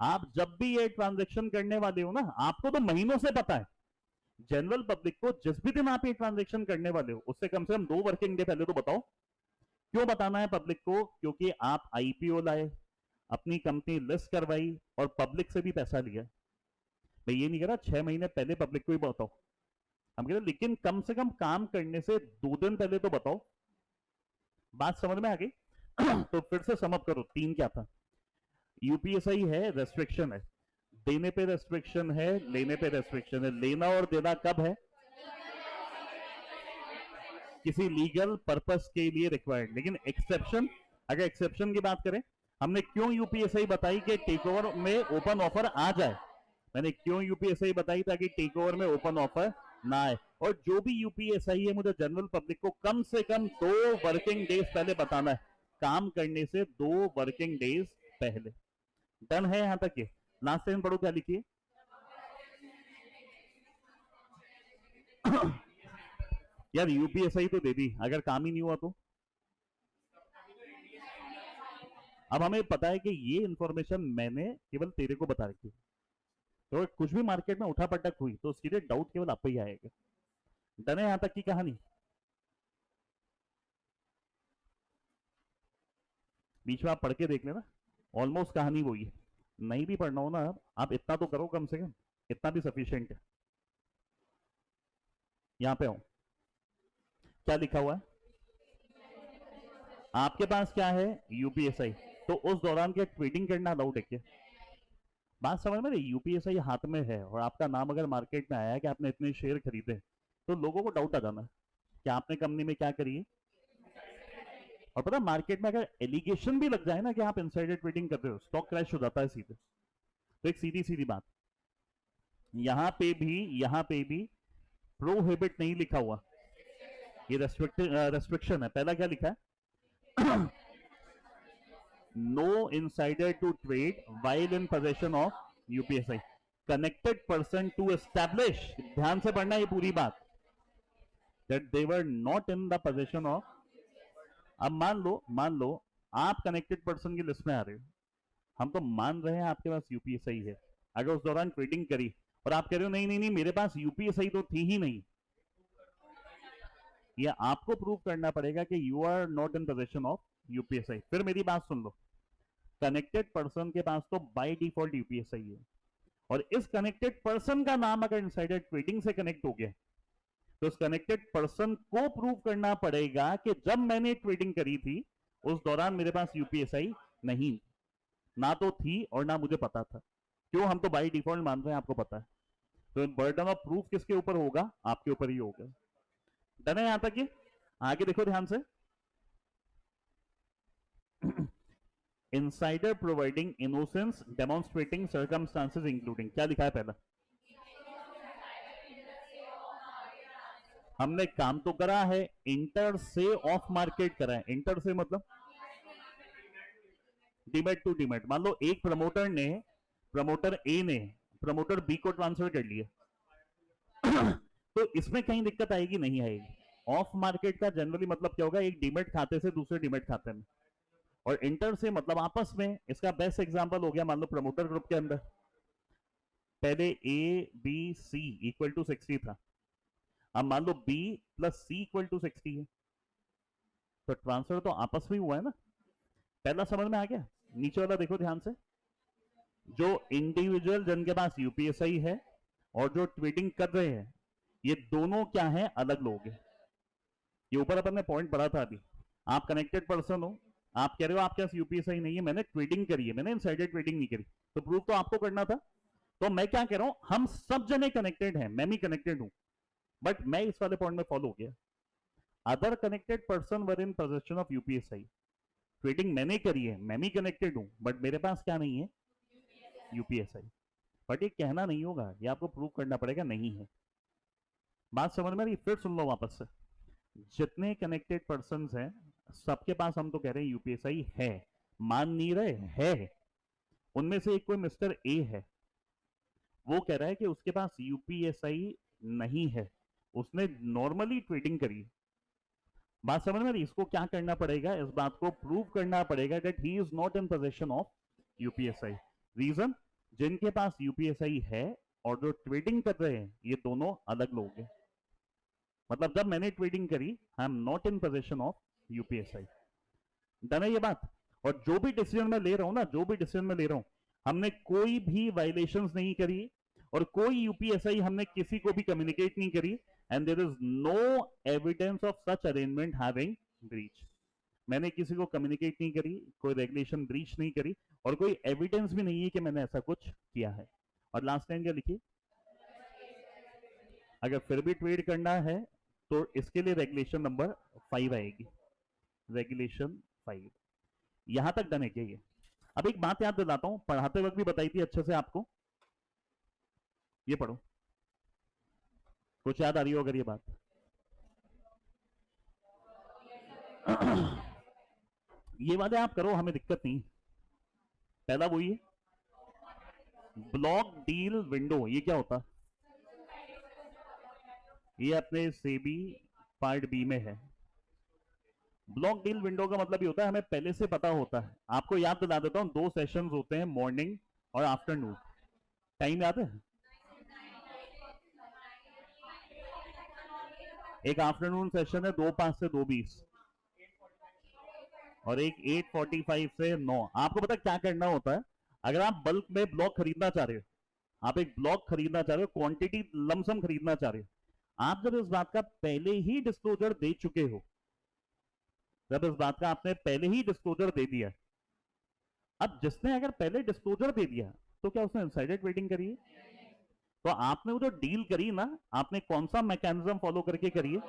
आप जब भी ये ट्रांजैक्शन करने वाले हो ना, आपको तो महीनों से पता है। जनरल पब्लिक को जिस भी दिन आप ये ट्रांजैक्शन करने वाले हो उससे कम से कम 2 वर्किंग डे पहले तो बताओ। क्यों बताना है पब्लिक को? क्योंकि आप आईपीओ लाए, अपनी कंपनी लिस्ट करवाई और पब्लिक से भी पैसा लिया। मैं ये नहीं कह रहा 6 महीने पहले पब्लिक को ही बताओ, हम कह रहे लेकिन कम से कम काम करने से 2 दिन पहले तो बताओ। बात समझ में आ गई? तो फिर से समअप करो, 3 क्या था? यूपीएसआई है, रेस्ट्रिक्शन है, देने पे रेस्ट्रिक्शन है, लेने पे रेस्ट्रिक्शन है। लेना और देना कब है? किसी लीगल पर्पस के लिए रिक्वायर्ड। लेकिन एक्सेप्शन, अगर एक्सेप्शन की बात करें, हमने क्यों यूपीएसआई बताई कि टेक ओवर में ओपन ऑफर आ जाए? मैंने क्यों यूपीएसआई बताई? ताकि टेक ओवर में ओपन ऑफर ना आए। और जो भी यूपीएसआई है मुझे जनरल पब्लिक को कम से कम 2 वर्किंग डेज पहले बताना है, काम करने से 2 वर्किंग डेज पहले। डन है यहां तक? ये लास्ट टाइम पढ़ो क्या लिखिए। यार यूपीएसआई तो दे दी, अगर काम ही नहीं हुआ तो? अब हमें पता है कि ये इंफॉर्मेशन मैंने केवल तेरे को बता रखी है, तो कुछ भी मार्केट में उठा पटक हुई तो उसके लिए डाउट केवल आप पे ही आएगा। डन है यहां तक की कहानी? बीच में आप पढ़ के देख लेना, ऑलमोस्ट कहानी वही है। नहीं भी पढ़ना हो ना, आप इतना तो करो कम से कम, इतना भी सफिशिएंट है। यहां पे आओ, क्या लिखा हुआ है आपके पास? क्या है? यूपीएसआई। तो उस दौरान क्या ट्रेडिंग करना अलाउड है क्या? बात समझ में? यूपीएसआई हाथ में है और आपका नाम अगर मार्केट में आया है कि आपने इतने शेयर खरीदे, तो लोगों को डाउट आ जाना है कि आपने कंपनी में क्या करी है। और पता मार्केट में अगर एलिगेशन भी लग जाए ना कि आप इनसाइडर ट्रेडिंग कर रहे हो, स्टॉक क्रैश हो जाता है सीधे। तो एक सीधी सीधी बात, यहां पे भी प्रोहिबिट नहीं लिखा हुआ, ये रेस्ट्रिक्शन है। पहला क्या लिखा है? No insider to trade while in possession of UPSI connected person to establish, ध्यान से पढ़ना ये पूरी बात, that they were not in the possession of. अब मान लो आप कनेक्टेड पर्सन की लिस्ट में आ रहे हो, हम तो मान रहे हैं आपके पास यूपीएसआई है, अगर उस दौरान ट्रेडिंग करी और आप कह रहे हो नहीं नहीं नहीं मेरे पास यूपीएसआई तो थी ही नहीं, ये आपको प्रूव करना पड़ेगा कि you are not in possession of UPSI. फिर मेरी बात सुन लो, कनेक्टेड पर्सन के पास तो बाय डिफॉल्ट यूपीएसआई है, और इस कनेक्टेड पर्सन का नाम अगर इनसाइडर ट्रेडिंग से कनेक्ट हो गया तो उस कनेक्टेड पर्सन को प्रूव करना पड़ेगा कि जब मैंने ट्रेडिंग करी थी उस दौरान मेरे पास यूपीएसआई नहीं, ना तो थी और ना मुझे पता था। क्यों? हम तो बाय डिफॉल्ट मान रहे हैं आपको पता है। तो बर्डन ऑफ प्रूफ किसके ऊपर होगा? आपके ऊपर ही होगा। डन है यहां तक? ये आगे देखो ध्यान से। Insider providing innocence demonstrating circumstances including, क्या लिखा है पहला? हमने काम तो करा है, इंटर से ऑफ मार्केट करा है। इंटर से मतलब डीमेट टू डीमेट। मान लो एक प्रमोटर ए ने प्रमोटर बी को ट्रांसफर कर लिया तो इसमें कहीं दिक्कत आएगी? नहीं आएगी। ऑफ मार्केट का जनरली मतलब क्या होगा? एक डीमेट खाते से दूसरे डीमेट खाते में। और इंटर से मतलब आपस में। इसका बेस्ट एग्जांपल हो गया, मान लो प्रमोटर ग्रुप के अंदर पहले A B C equal to 60 था, अब मान लो B plus C equal to 60 है, तो ट्रांसफर तो आपस में हुआ है ना। पहला समझ में आ गया? नीचे वाला देखो ध्यान से, जो इंडिविजुअल जिनके पास यूपीएसआई है और जो ट्रेडिंग कर रहे हैं, ये दोनों क्या है? अलग लोग हैं। ये ऊपर अपन ने पॉइंट पढ़ा था अभी। आप कनेक्टेड पर्सन हो, आप कह रहे हो आपके पास यूपीएसआई नहीं है, मैंने ट्रेडिंग करी है, मैंने इनसाइडर ट्रेडिंग नहीं करी, तो प्रूफ तो आपको करना था। तो मैं क्या कह रहा हूं, हम सब जने कनेक्टेड हैं, मैं भी कनेक्टेड हूं, बट मैं इस वाले पॉइंट में फॉलो हो गया। Other connected person were in possession of UPSI, trading मैंने करी है, मैं भी कनेक्टेड हूं, बट मेरे पास क्या नहीं है? यूपीएसआई। बट ये कहना नहीं होगा, ये आपको प्रूव करना पड़ेगा नहीं है। बात समझ में आ रही? फिर सुन लो वापस से। जितने कनेक्टेड पर्संस हैं सबके पास हम तो कह रहे हैं यूपीएसआई है, मान नहीं रहे है। उनमें से एक कोई मिस्टर ए है, वो कह रहा है कि उसके पास यूपीएसआई नहीं है, उसने नॉर्मली ट्रेडिंग करी। बात समझ में रही? इसको क्या करना पड़ेगा, इस बात को प्रूव करना पड़ेगा that he is not in position of UPSI. Reason, जिनके पास यूपीएसआई है और जो ट्रेडिंग कर रहे हैं ये दोनों अलग लोग हैं। मतलब जब मैंने ट्रेडिंग करी, I am not in position of UPSI. Done है ये बात? और जो भी डिसीजन मैं ले रहा हूं ना, जो भी डिसीजन मैं ले रहा हूं, हमने कोई भी वायलेशंस नहीं करी और कोई यूपीएसआई हमने किसी को भी कम्युनिकेट नहीं करी, and there is no evidence of such arrangement having breach. मैंने किसी को कम्युनिकेट नहीं करी, कोई रेगुलेशन ब्रीच नहीं करी, और कोई एविडेंस भी नहीं है कि मैंने ऐसा कुछ किया है। और लास्ट लाइन क्या लिखी? अगर फिर भी ट्रेड करना है तो इसके लिए रेगुलेशन नंबर 5 आएगी, रेगुलेशन 5। यहां तक डन है क्या ये? अब एक बात याद दिलाता हूं, पढ़ाते वक्त भी बताई थी अच्छे से आपको, ये पढ़ो, कुछ याद आ रही हो अगर ये बात। ये वाले आप करो, हमें दिक्कत नहीं। पहला वही है, ब्लॉक डील विंडो, ये क्या होता? ये अपने सेबी पार्ट बी में है। ब्लॉक डील विंडो का मतलब ये होता है हमें पहले से पता होता है। आपको याद दिला देता हूं, 2 सेशंस होते हैं, मॉर्निंग और आफ्टरनून। टाइम याद है? एक आफ्टरनून सेशन है 2:05 से 2:20 और एक 8:45 से 9। आपको पता क्या करना होता है? अगर आप बल्क में ब्लॉक खरीदना चाह रहे हो, आप एक ब्लॉक खरीदना चाह रहे हो, क्वांटिटी लमसम खरीदना चाह रहे हो, आप जब इस बात का पहले ही डिस्क्लोजर दे चुके हो, जब इस बात का आपने पहले ही डिस्क्लोजर दे दिया, अब जिसने अगर पहले डिस्क्लोजर दे दिया तो क्या उसने इनसाइडर ट्रेडिंग करी है? तो आपने वो जो डील करी ना, आपने कौन सा मैकेनिज्म फॉलो करके करी है?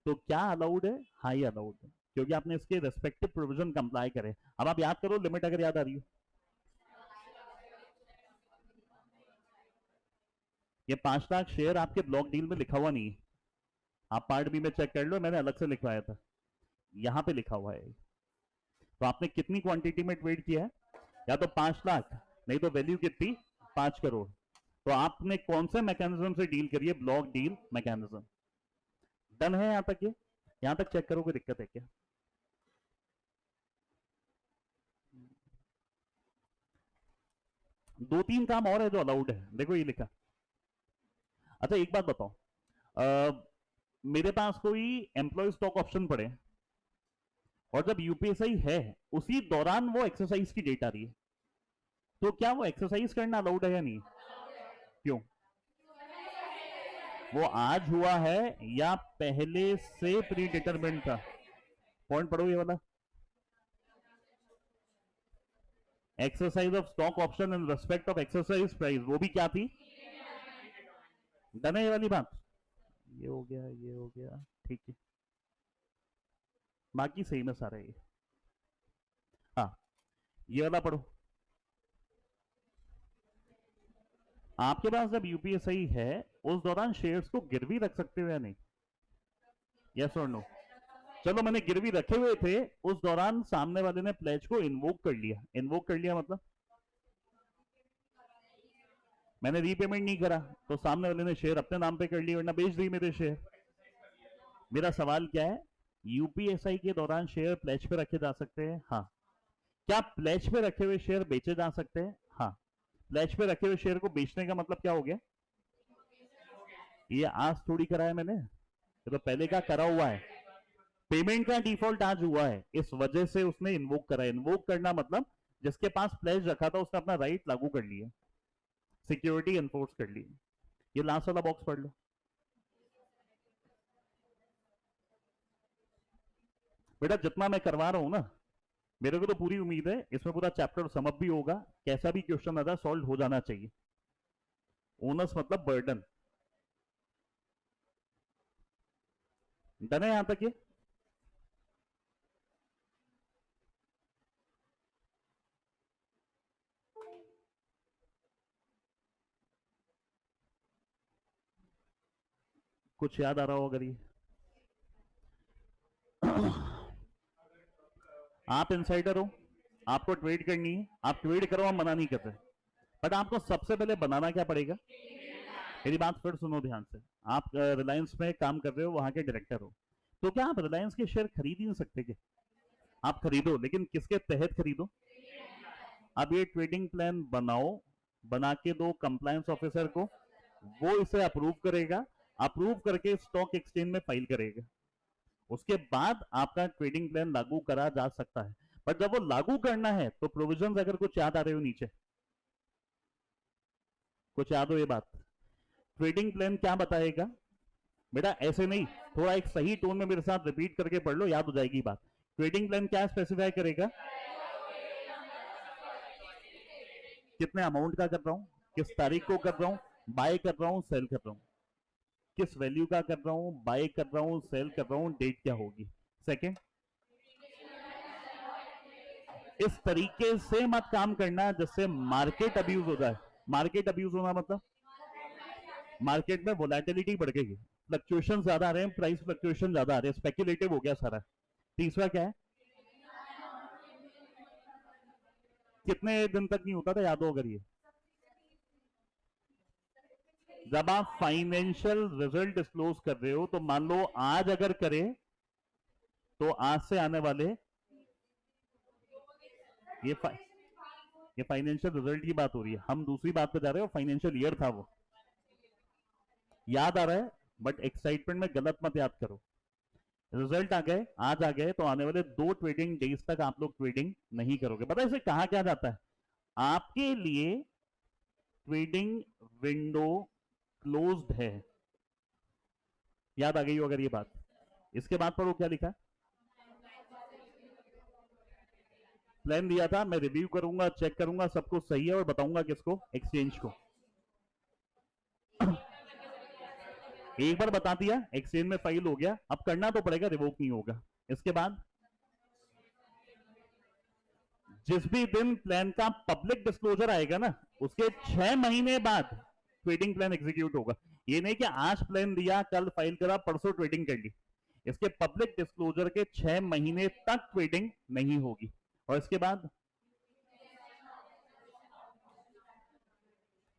तो क्या अलाउड है? हाई अलाउड है, क्योंकि आपने इसके रेस्पेक्टिव प्रोविजन कंप्लाई करे। अब आप याद करो लिमिट अगर याद आ रही हो। ये 5 लाख शेयर आपके ब्लॉक डील में लिखा हुआ नहीं है, आप पार्ट बी में चेक कर लो, मैंने अलग से लिखवाया था, यहां पे लिखा हुआ है। तो आपने कितनी क्वांटिटी में ट्रेड किया है? या तो 5 लाख, नहीं तो वैल्यू कितनी? 5 करोड़। तो आपने कौन से मैकेनिज्म से डील करी है? Block deal mechanism. डन है यहां तक? ये यहां तक चेक करो, कोई दिक्कत है क्या? दो तीन काम और है जो अलाउड है, देखो ये लिखा। अच्छा एक बात बताओ, मेरे पास कोई एम्प्लॉय स्टॉक ऑप्शन पड़े और जब यूपीएसआई है उसी दौरान वो एक्सरसाइज की डेट आ रही है, तो क्या वो एक्सरसाइज करना अलाउड है या नहीं? क्यों? वो आज हुआ है या पहले से प्री डिटरमिनेट था? पॉइंट पढ़ो ये वाला, exercise of stock option in respect of exercise price, वो भी क्या थी? डन है ये वाली बात? ये हो गया, ये हो गया, ठीक है, बाकी सही में सारा ये। हाँ, ये वाला पढ़ो। आपके पास जब यूपीएसआई है उस दौरान शेयर्स को गिरवी रख सकते हो या नहीं? यस और नो? चलो मैंने गिरवी रखे हुए थे, उस दौरान सामने वाले ने प्लेज को इन्वोक कर लिया। इन्वोक कर लिया मतलब मैंने रीपेमेंट नहीं करा, तो सामने वाले ने शेयर अपने नाम पे कर लिया, वरना बेच दी मेरे शेयर। मेरा सवाल क्या है, यूपीएसआई के दौरान शेयर प्लेज पे रखे जा सकते हैं? हाँ। क्या प्लेज पे रखे हुए शेयर बेचे जा सकते हैं? हाँ। प्लेज पे रखे हुए शेयर को बेचने का मतलब क्या हो गया? ये आज थोड़ी करा है मैंने, ये तो पहले का करा हुआ है। पेमेंट का डिफॉल्ट आज हुआ है, इस वजह से उसने इन्वोक करा है। इन्वोक करना मतलब जिसके पास प्लेज रखा था उसने अपना राइट लागू कर लिया, सिक्योरिटी एनफोर्स कर ली। ये लास्ट वाला बॉक्स पढ़ लो बेटा, जितना मैं करवा रहा हूं ना, मेरे को तो पूरी उम्मीद है इसमें पूरा चैप्टर समअप भी होगा, कैसा भी क्वेश्चन आता सॉल्व हो जाना चाहिए। ओनस मतलब बर्डन। डन है यहां तक ये? कुछ याद आ रहा हो अगर ये? आप इनसाइडर हो, आपको ट्रेड करनी है, आप ट्रेड करो, हम मना नहीं कर रहे, बट आपको सबसे पहले बनाना क्या पड़ेगा? मेरी बात फिर सुनो ध्यान से। आप रिलायंस में काम कर रहे हो, वहां के डायरेक्टर हो, तो क्या आप रिलायंस के शेयर खरीद ही नहीं सकते? क्या आप खरीदो, लेकिन किसके तहत खरीदो? अब ये ट्रेडिंग प्लान बनाओ, बना के दो कंप्लायंस ऑफिसर को, वो इसे अप्रूव करेगा, अप्रूव करके स्टॉक एक्सचेंज में फाइल करेगा, उसके बाद आपका ट्रेडिंग प्लान लागू करा जा सकता है। बट जब वो लागू करना है तो प्रोविजंस अगर कुछ याद आ रहे हो नीचे, कुछ याद हो ये बात? ट्रेडिंग प्लान क्या बताएगा बेटा? ऐसे नहीं, थोड़ा एक सही टोन में मेरे साथ रिपीट करके पढ़ लो, याद हो जाएगी बात। ट्रेडिंग प्लान क्या स्पेसिफाई करेगा? कितने अमाउंट का कर रहा हूं, किस तारीख को कर रहा हूं, बाय कर रहा हूं, सेल कर रहा हूं, किस वैल्यू का कर रहा हूं, बाय कर रहा हूं, सेल कर रहा हूं, डेट क्या होगी। सेकंड, इस तरीके से मत काम करना जिससे मार्केट अब्यूज हो जाए। मार्केट अब्यूज होना मतलब मार्केट में वोलेटिलिटी बढ़ गई, फ्लक्चुएशन ज्यादा आ रहे हैं, प्राइस फ्लक्चुएशन ज्यादा आ रहे हैं, स्पेक्युलेटिव हो गया सारा। तीसरा क्या है? कितने दिन तक नहीं होता था, याद हो अगर ये? जब आप फाइनेंशियल रिजल्ट डिस्क्लोज कर रहे हो तो मान लो आज अगर करे तो आज से आने वाले ये ये फाइनेंशियल रिजल्ट की बात हो रही है, हम दूसरी बात पे जा रहे हो, फाइनेंशियल ईयर था वो, याद आ रहा है? बट एक्साइटमेंट में गलत मत याद करो। रिजल्ट आ गए, आज आ गए, तो आने वाले 2 ट्रेडिंग डेज तक आप लोग ट्रेडिंग नहीं करोगे। पता है इसे कहा क्या जाता है? आपके लिए ट्रेडिंग विंडो क्लोज्ड है। याद आ गई हो अगर ये बात? इसके बाद पर वो क्या लिखा? प्लान दिया था, मैं रिव्यू करूंगा, चेक करूंगा, सब कुछ सही है, और बताऊंगा किसको? एक्सचेंज को। एक बार बता दिया, एक्सचेंज में फाइल हो गया, अब करना तो पड़ेगा, रिवोक नहीं होगा। इसके बाद जिस भी दिन प्लान का पब्लिक डिस्क्लोजर आएगा ना, उसके 6 महीने बाद ट्रेडिंग प्लान एग्जीक्यूट होगा। ये नहीं कि आज प्लान दिया, कल फाइल करा, परसों ट्रेडिंग कर ली। इसके पब्लिक डिस्क्लोजर के 6 महीने तक ट्रेडिंग नहीं होगी। और इसके बाद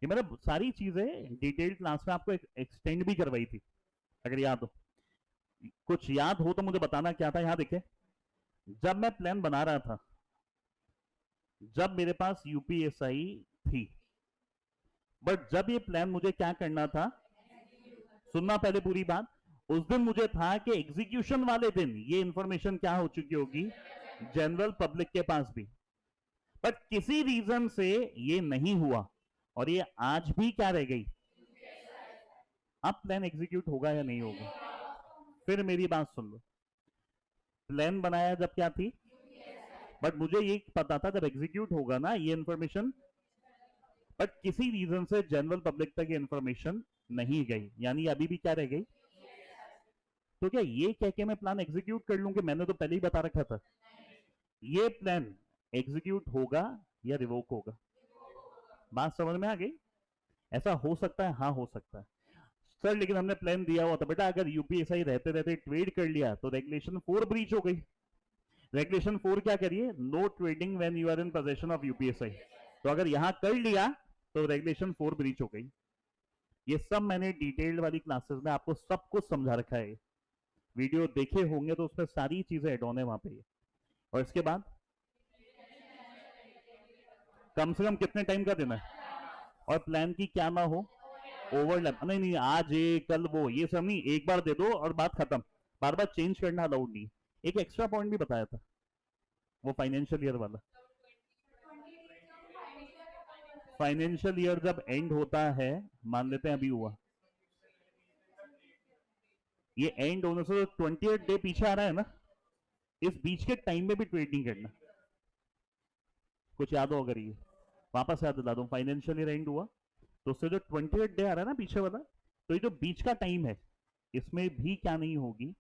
ये मैंने सारी चीजें डिटेल क्लास में आपको एक्सटेंड भी करवाई थी, अगर याद हो। कुछ याद हो तो मुझे बताना क्या था। यहां देखे, जब मैं प्लान बना रहा था, जब मेरे पास यूपीएसआई थी, बट जब ये प्लान मुझे क्या करना था, सुनना पहले पूरी बात, उस दिन मुझे था कि एग्जीक्यूशन वाले दिन ये इंफॉर्मेशन क्या हो चुकी होगी, जनरल पब्लिक के पास भी। बट किसी रीजन से ये नहीं हुआ, और ये आज भी क्या रह गई? अब प्लान एग्जीक्यूट होगा या नहीं होगा? फिर मेरी बात सुन लो, प्लान बनाया जब क्या थी, बट मुझे ये पता था जब एग्जीक्यूट होगा ना ये इंफॉर्मेशन, बट किसी रीजन से जनरल पब्लिक तक ये इंफॉर्मेशन नहीं गई, यानी अभी भी क्या रह गई? तो क्या ये कह के मैं प्लान एग्जीक्यूट कर लूं कि मैंने तो पहले ही बता रखा था? ये प्लान एग्जीक्यूट होगा या रिवोक होगा? बात समझ में आ गई? ऐसा हो सकता है, हाँ हो सकता है सर, लेकिन हमने प्लान दिया हुआ था। बेटा अगर यूपीएसआई रहते रहते ट्रेड कर लिया तो रेगुलेशन 4 ब्रीच हो गई। रेगुलेशन 4 क्या करिए? No trading when you are in position of UPSI. तो अगर यहां कर लिया तो रेगुलेशन 4 ब्रीच हो गई। ये सब मैंने डिटेल्ड वाली क्लासेस में आपको सब कुछ समझा रखा है, वीडियो देखे होंगे तो उसमें सारी चीजें एड ऑन है वहां पे। और इसके बाद कम से कम कितने टाइम का देना है, और प्लान की क्या ना हो ओवरलैप। नहीं नहीं, आज ये कल वो, ये सब नहीं, एक बार दे दो और बात खत्म, बार बार चेंज करना अलाउड नहीं। एक एक्स्ट्रा पॉइंट भी बताया था, वो फाइनेंशियल ईयर वाला। फाइनेंशियल ईयर जब एंड होता है, मान लेते हैं अभी हुआ, ये एंड होने से 28 डे पीछे आ रहा है ना, इस बीच के टाइम में भी ट्रेडिंग करना। कुछ याद हो अगर ये वापस याद दिला दूं, फाइनेंशियल ईयर एंड हुआ तो उससे जो 28 डे आ रहा है ना पीछे वाला, तो ये जो बीच का टाइम है इसमें भी क्या नहीं होगी?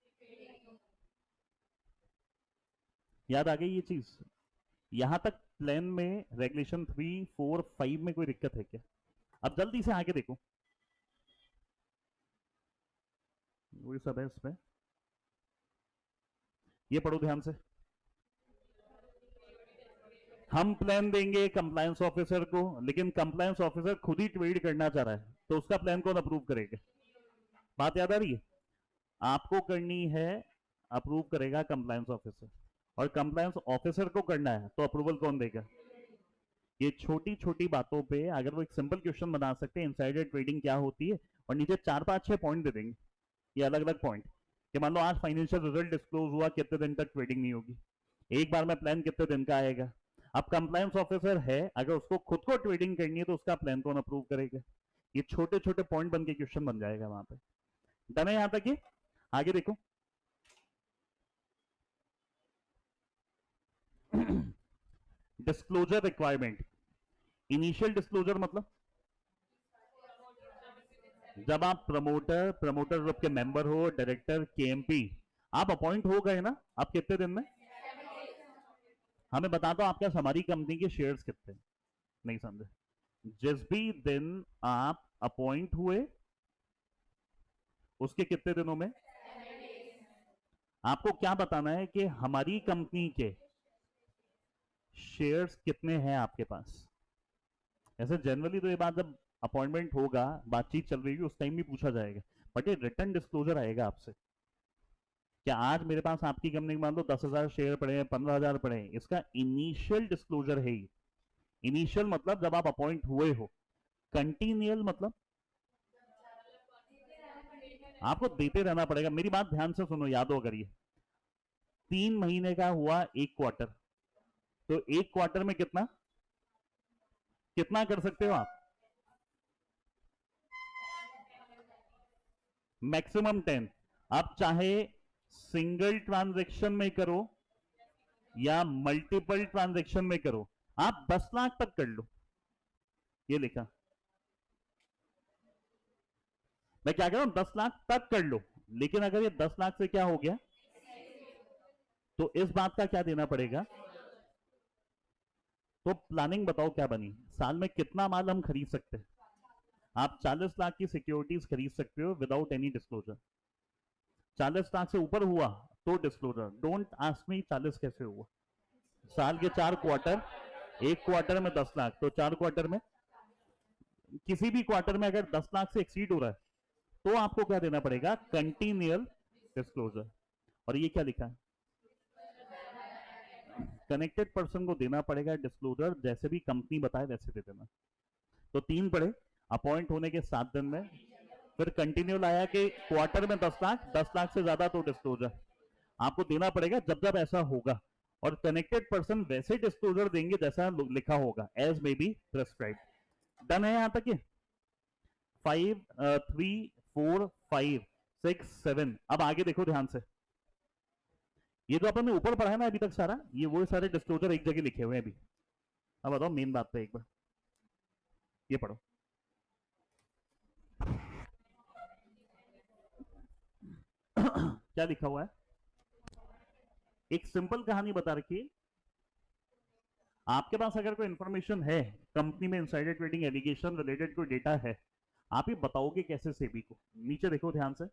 याद आ गई ये चीज? यहां तक प्लान में रेगुलेशन 3, 4, 5 में कोई दिक्कत है क्या? अब जल्दी से आगे देखो, वही सब है इसमें, ये पढ़ो ध्यान से। हम प्लान देंगे कंप्लायंस ऑफिसर को, लेकिन कंप्लायंस ऑफिसर खुद ही ट्रेड करना चाह रहा है, तो उसका प्लान कौन अप्रूव करेगा? बात याद आ रही है? आपको करनी है, अप्रूव करेगा कंप्लायंस ऑफिसर, और कंप्लायंस ऑफिसर को करना है तो अप्रूवल कौन देगा? ये छोटी छोटी बातों पे अगर वो एक सिंपल क्वेश्चन बना सकते हैं इनसाइडर ट्रेडिंग क्या होती है, और नीचे 4 5 6 पॉइंट दे देंगे, ये अलग अलग पॉइंट, कि मान लो आज फाइनेंशियल रिजल्ट डिस्क्लोज हुआ, कितने दिन तक ट्रेडिंग नहीं होगी, एक बार में प्लान कितने दिन का आएगा। अब कंप्लायंस ऑफिसर है, अगर उसको खुद को ट्रेडिंग करनी है तो उसका प्लान कौन अप्रूव करेगा? ये छोटे छोटे पॉइंट बन के क्वेश्चन बन जाएगा वहां पे। डन है यहां तक? ये आगे देखो। डिस्क्लोजर रिक्वायरमेंट, इनिशियल डिस्क्लोजर मतलब जब आप प्रमोटर ग्रुप के मेंबर हो, डायरेक्टर, केएमपी, आप अपॉइंट हो गए ना, आप कितने दिन में? हमें बता दो आपके हमारी कंपनी के शेयर्स कितने? नहीं समझे? जिस भी दिन आप अपॉइंट हुए उसके कितने दिनों में आपको क्या बताना है कि हमारी कंपनी के शेयर्स कितने हैं आपके पास। ऐसे जनरली तो ये बात जब अपॉइंटमेंट होगा, बातचीत चल रही है, उस टाइम भी पूछा जाएगा, बट ये रिटर्न डिस्क्लोजर आएगा आपसे, क्या आज मेरे पास आपकी कंपनी मान लो 10,000 शेयर पड़े हैं, 15,000 पड़े हैं, इसका इनिशियल डिस्क्लोजर है ये। इनिशियल मतलब जब आप अपॉइंट हुए हो, कंटिन्यूअल मतलब आपको देते रहना पड़ेगा। मेरी बात ध्यान से सुनो, याद हो, अगर ये 3 महीने का हुआ एक क्वार्टर, तो एक क्वार्टर में कितना कितना कर सकते हो आप? मैक्सिमम 10। आप चाहे सिंगल ट्रांजैक्शन में करो या मल्टीपल ट्रांजैक्शन में करो, आप 10 लाख तक कर लो। ये लिखा, मैं क्या कह रहा हूं, 10 लाख तक कर लो, लेकिन अगर ये 10 लाख से क्या हो गया तो इस बात का क्या देना पड़ेगा? तो प्लानिंग बताओ क्या बनी, साल में कितना माल हम खरीद सकते हैं? आप 40 लाख की सिक्योरिटीज खरीद सकते हो विदाउट एनी डिस्क्लोजर। 40 लाख से ऊपर हुआ तो डिस्क्लोजर। डोंट आस्क मी 40 कैसे हुआ, साल के 4 क्वार्टर, एक क्वार्टर में 10 लाख, तो 4 क्वार्टर में, किसी भी क्वार्टर में अगर 10 लाख से एक्सीड हो रहा है तो आपको क्या देना पड़ेगा? Continual disclosure. और ये क्या लिखा है? कनेक्टेड पर्सन को देना पड़ेगा डिस्क्लोजर, जैसे भी कंपनी बताए वैसे दे देना। तो 3 पढ़े, अपॉइंट होने के 7 दिन में, फिर कंटिन्यूअल आया कि क्वार्टर में 10 लाख, 10 लाख से ज्यादा तो डिस्क्लोजर आपको देना पड़ेगा जब जब ऐसा होगा, और कनेक्टेड पर्सन वैसे डिस्क्लोजर देंगे जैसा लिखा होगा, as may be prescribe. Done है यहां तक? ये 5 3 4 5 6 7। अब आगे देखो ध्यान से, ये जो अपन ने ऊपर पढ़ा है ना अभी तक सारा, ये वो सारे डिस्क्लोजर एक जगह लिखे हुए हैं अभी। अब बताओ मेन बात पे एक बार ये पढ़ो। क्या लिखा हुआ है? एक सिंपल कहानी बता रखी, आपके पास अगर कोई इंफॉर्मेशन है कंपनी में, इनसाइडर ट्रेडिंग एलिगेशन रिलेटेड कोई डेटा है, आप ही बताओगे कैसे सेबी को? नीचे देखो ध्यान से,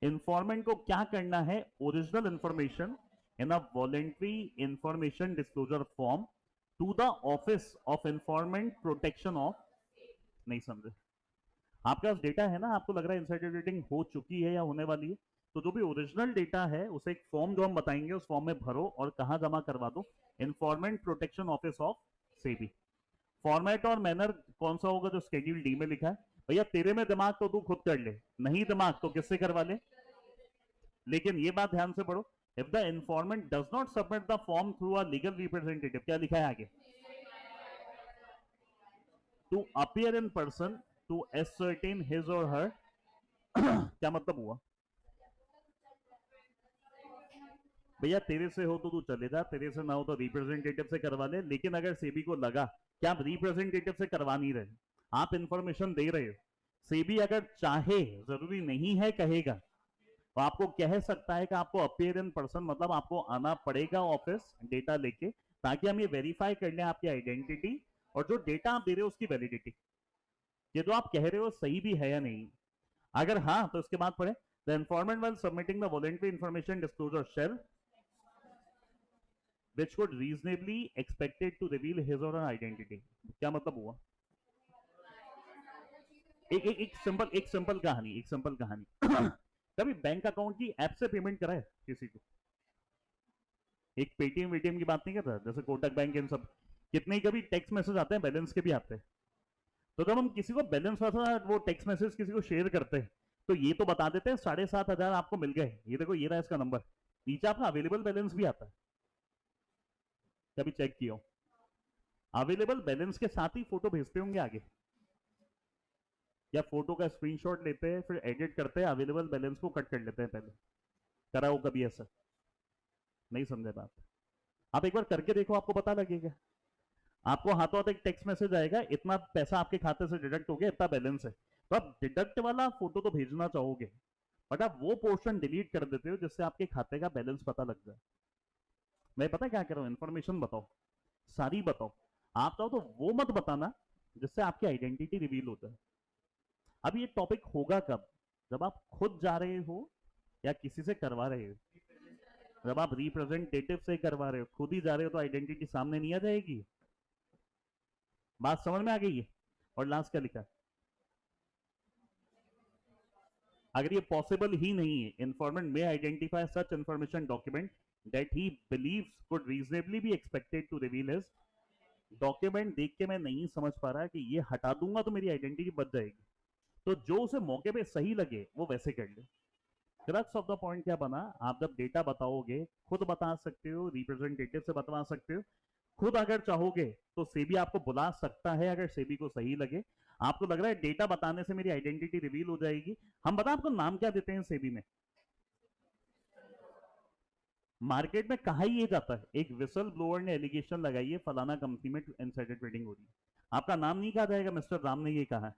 इंफॉर्मेंट को क्या करना है? Original information in a voluntary information disclosure form to the office of informant protection of. नहीं समझे? आपके पास डेटा है ना, आपको लग रहा है इनसाइडर ट्रेडिंग हो चुकी है या होने वाली है, तो जो भी ओरिजिनल डेटा है उसे एक फॉर्म जो हम बताएंगे उस फॉर्म में भरो और कहां जमा करवा दो? इंफॉर्मेंट protection office of SEBI. Format और मैनर कौन सा होगा? जो शेड्यूल डी में लिखा है। भैया तेरे में दिमाग तो तू खुद कर ले, नहीं दिमाग तो किससे करवा ले? लेकिन ये बात ध्यान से पढ़ो, if the informant does not submit the form through a legal representative, क्या लिखा है आगे? To appear in person to ascertain his or her क्या मतलब हुआ? भैया तेरे से हो तो तू चले जा, तेरे से ना हो तो रिप्रेजेंटेटिव से करवा ले, लेकिन अगर सेबी को लगा कि आप रिप्रेजेंटेटिव से करवा नहीं रहे, आप इंफॉर्मेशन दे रहे हो, सेबी अगर चाहे, जरूरी नहीं है कहेगा, तो आपको कह सकता है कि आपको अपीयर इन पर्सन, मतलब आपको आना पड़ेगा ऑफिस डेटा लेके, ताकि हम ये वेरीफाई कर लें आपकी आइडेंटिटी और जो डेटा आप दे रहे हो उसकी वैलिडिटी, ये जो आप कह रहे हो सही भी है या नहीं। अगर हाँ तो इसके बाद पढ़े, the informant while submitting the voluntary information disclosure shall which could reasonably expected to reveal his or her identity. क्या मतलब हुआ? एक सिंपल कहानी कभी बैंक अकाउंट की ऐप से पेमेंट कराए किसी को? एक पेटीएम वेटीएम की बात नहीं कर रहा, जैसे कोटक बैंक इन सब, कितने कभी टेक्स्ट मैसेज आते हैं, बैलेंस के भी आते हैं। तो जब हम किसी को बैलेंस वाला वो टेक्स्ट मैसेज किसी को शेयर करते हैं तो ये तो बता देते हैं 7,500 आपको मिल गए, ये देखो ये रहा इसका नंबर, नीचे आपका अवेलेबल बैलेंस भी आता है। कभी चेक किया? अवेलेबल बैलेंस के साथ ही फोटो भेजते होंगे आगे, या फोटो का स्क्रीनशॉट लेते हैं फिर एडिट करते हैं, अवेलेबल बैलेंस को कट कर लेते हैं पहले। करा हो कभी ऐसा? नहीं समझे बात? आप एक बार करके देखो, आपको पता लगेगा। आपको हाथों हाथ एक टेक्स्ट मैसेज आएगा, इतना पैसा आपके खाते से डिडक्ट हो गया, इतना बैलेंस है, तो आप डिडक्ट वाला फोटो तो भेजना चाहोगे, बट आप वो पोर्शन डिलीट कर देते हो जिससे आपके खाते का बैलेंस पता लग जाए। मैं पता क्या कर रहा हूं, इन्फॉर्मेशन बताओ, सारी बताओ। आप चाहो तो वो मत बताना जिससे आपकी आइडेंटिटी रिवील हो जाए। अब ये टॉपिक होगा कब? जब आप खुद जा रहे हो या किसी से करवा रहे हो। जब आप रिप्रेजेंटेटिव से करवा रहे हो, खुद ही जा रहे हो, तो आइडेंटिटी सामने नहीं आ जाएगी। बात समझ में आ गई है? और लास्ट क्या लिखा? अगर ये पॉसिबल ही नहीं है, informant may identify such information document that he believes could reasonably be expected to reveal his. Document देख के मैं नहीं समझ पा रहा कि ये हटा दूंगा तो मेरी आइडेंटिटी बच जाएगी, तो जो उसे मौके पे सही लगे वो वैसे कर ले। क्रक्स ऑफ द पॉइंट क्या बना, आप जब डेटा बताओगे खुद बता सकते हो, रिप्रेजेंटेटिव से बतवा सकते हो, खुद अगर चाहोगे तो सेबी आपको बुला सकता है अगर सेबी को सही लगे। आपको लग रहा है डेटा बताने से मेरी आइडेंटिटी रिवील हो जाएगी, हम बता आपको नाम क्या देते हैं सेबी में? मार्केट में कहा ही ये जाता है, एक विसल ब्लोअर ने एलिगेशन लगाई है फलाना कंपनी में इनसाइडर ट्रेडिंग हो रही है, आपका नाम नहीं कहा जाएगा मिस्टर राम ने ये कहा है,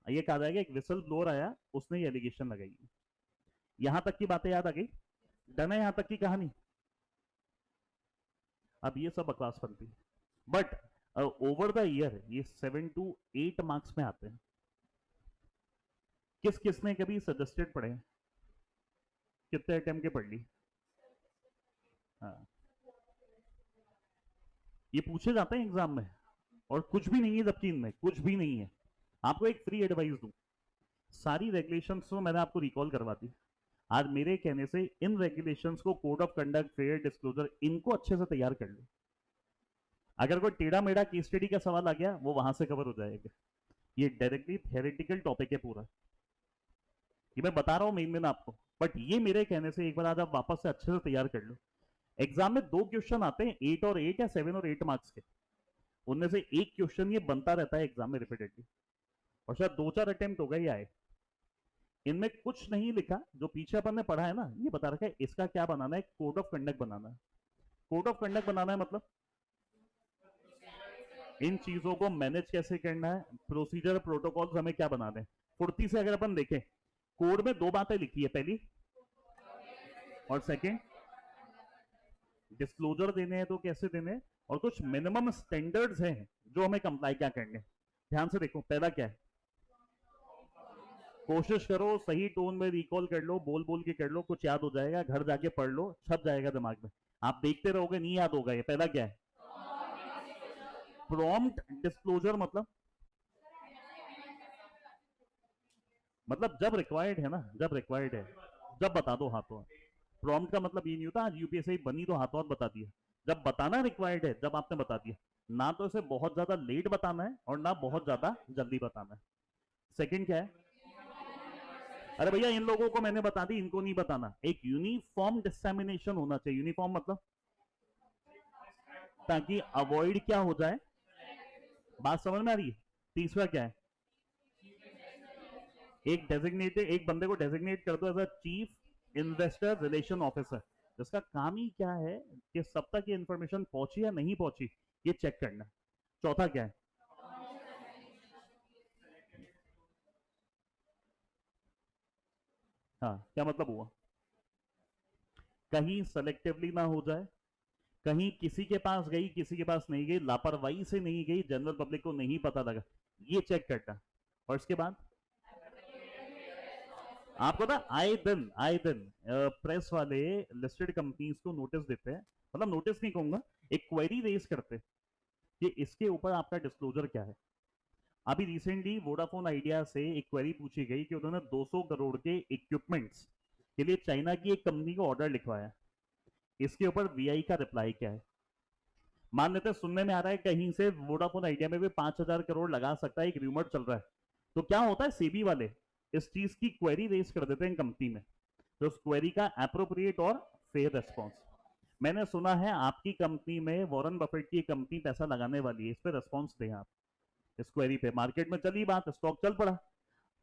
ये कहा जाएगा एक विसल ब्लोअर आया उसने ये एलिगेशन लगाई है। यहां तक की बातें याद आ गई? डन है यहां तक की कहानी? अब ये सब बकवास बनती है, बट ओवर द ईयर ये 7 to 8 मार्क्स में आते हैं। किस किसने कभी सजेस्टेड पढ़े? कितने अटेम्प्ट के पढ़ ली? हाँ, ये पूछे जाते हैं एग्जाम में, और कुछ भी नहीं है, जबकि इनमें कुछ भी नहीं है। आपको एक फ्री एडवाइस दूं, सारी रेगुलेशंस तो मैंने आपको रिकॉल करवा दी। आज मेरे कहने से इन रेगुलेशंस को, code of conduct, fair disclosure, इनको अच्छे से तैयार कर लो। अगर कोई टेढ़ा मेढ़ा केस स्टडी का सवाल आ गया वो वहां से कवर हो जाएगा। ये डायरेक्टली थ्योरेटिकल टॉपिक है पूरा, ये मैं बता रहा हूं मेन आपको, बट ये मेरे कहने से एक बार आज आप वापस से अच्छे से तैयार कर लो। एग्जाम में 2 क्वेश्चन आते हैं, 8 और 8 या 7 और 8 मार्क्स के, उनमें से एक क्वेश्चन ये बनता रहता है एग्जाम में रिपीटेडली, और शायद 2-4 अटेम्प्ट हो गए आए। इनमें कुछ नहीं लिखा, जो पीछे अपन ने पढ़ा है ना, ये बता रखा है इसका क्या बनाना है, कोड ऑफ कंडक्ट बनाना है। कोड ऑफ कंडक्ट बनाना है मतलब इन चीजों को मैनेज कैसे करना है, प्रोसीजर प्रोटोकॉल्स हमें क्या बनाने हैं। फुर्ती से अगर अपन देखें, कोड में 2 बातें लिखी है, पहली और सेकंड, डिस्क्लोजर देने हैं तो कैसे देने हैं, और कुछ मिनिमम स्टैंडर्ड्स हैं जो हमें कंप्लाई क्या करने। ध्यान से देखो, पहला क्या है, कोशिश करो सही टोन में रिकॉल कर लो, बोल बोल के कर लो, कुछ याद हो जाएगा, घर जाके पढ़ लो, छप जाएगा दिमाग में। आप देखते रहोगे नहीं याद होगा। ये पहला क्या है, प्रॉम्प्ट डिस्क्लोजर, मतलब जब रिक्वायर्ड है ना, जब रिक्वायर्ड है जब बता दो हाथों। प्रॉम्प्ट का मतलब ये नहीं होता आज यूपीएससी बनी तो हाथों हाथ बता दिया, जब बताना रिक्वायर्ड है जब आपने बता दिया, ना तो इसे बहुत ज्यादा लेट बताना है और ना बहुत ज्यादा जल्दी बताना है। सेकंड क्या है, अरे भैया इन लोगों को मैंने बता दी, इनको नहीं बताना, एक यूनिफॉर्म डिसमिनेशन होना चाहिए। यूनिफॉर्म मतलब ताकि अवॉइड क्या हो जाए, बात समझ में आ रही है? तीसरा क्या है, एक डेजिग्नेटेड, एक बंदे को डेजिग्नेट कर दो as a chief investor relation officer, जिसका काम ही क्या है कि सब तक ये इंफॉर्मेशन पहुंची या नहीं पहुंची ये चेक करना। चौथा क्या है, हाँ क्या मतलब हुआ, कहीं सेलेक्टिवली ना हो जाए, कहीं किसी के पास गई किसी के पास नहीं गई, लापरवाही से नहीं गई, जनरल पब्लिक को नहीं पता लगा, ये चेक करना। और इसके बाद आपको ना आए दिन प्रेस वाले लिस्टेड कंपनीज को नोटिस देते हैं, मतलब नोटिस नहीं कहूंगा, एक क्वेरी रेज करते कि इसके ऊपर आपका डिस्क्लोजर क्या है। अभी रिसेंटली वोडाफोन आइडिया से एक क्वेरी पूछी गई कि उन्होंने 200 करोड़ के इक्विपमेंट्स के लिए चाइना की एक कंपनी को ऑर्डर लिखवाया, इसके ऊपर वीआई का रिप्लाई क्या है। मान लेते हैं सुनने में आ रहा है कहीं से वोडाफोन आइडिया में भी 5,000 करोड़ लगा सकता है, एक रूमर चल रहा है। तो क्या होता है, सेबी वाले इस चीज की क्वेरी रेज कर देते हैं कंपनी में, तो उस क्वेरी का एप्रोप्रिएट और फेयर रेस्पॉन्स। मैंने सुना है आपकी कंपनी में वॉरेन बफेट की कंपनी पैसा लगाने वाली है, इस पे रेस्पॉन्स दें आप। इस क्वेरी पे मार्केट में चली बात, स्टॉक चल पड़ा।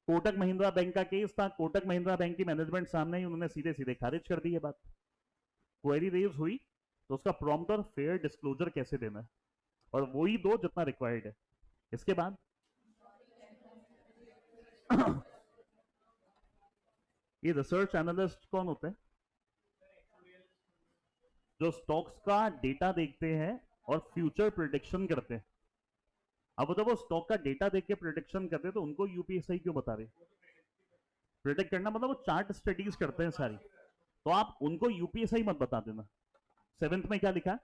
कोटक महिंद्रा बैंक का केस था, कोटक महिंद्रा बैंक की मैनेजमेंट सामने ही उन्होंने सीधे सीधे खारिज कर दी है बात। क्वेरी रेज हुई तो उसका प्रॉम्प्ट और फेयर डिस्क्लोजर कैसे देना है, और वही दो जितना रिक्वायर्ड है। इसके बाद ये रिसर्च एनालिस्ट कौन होते हैं, जो स्टॉक्स का डेटा देखते हैं और फ्यूचर प्रिडिक्शन करते हैं। अब जब वो स्टॉक का डेटा देख के प्रिडिक्शन करते हैं तो उनको यूपीएसआई क्यों बता रहे। प्रिडिक्ट करना मतलब वो चार्ट स्टडीज करते हैं सारी, तो आप उनको यूपीएसआई मत बता देना। 7th में क्या लिखा है,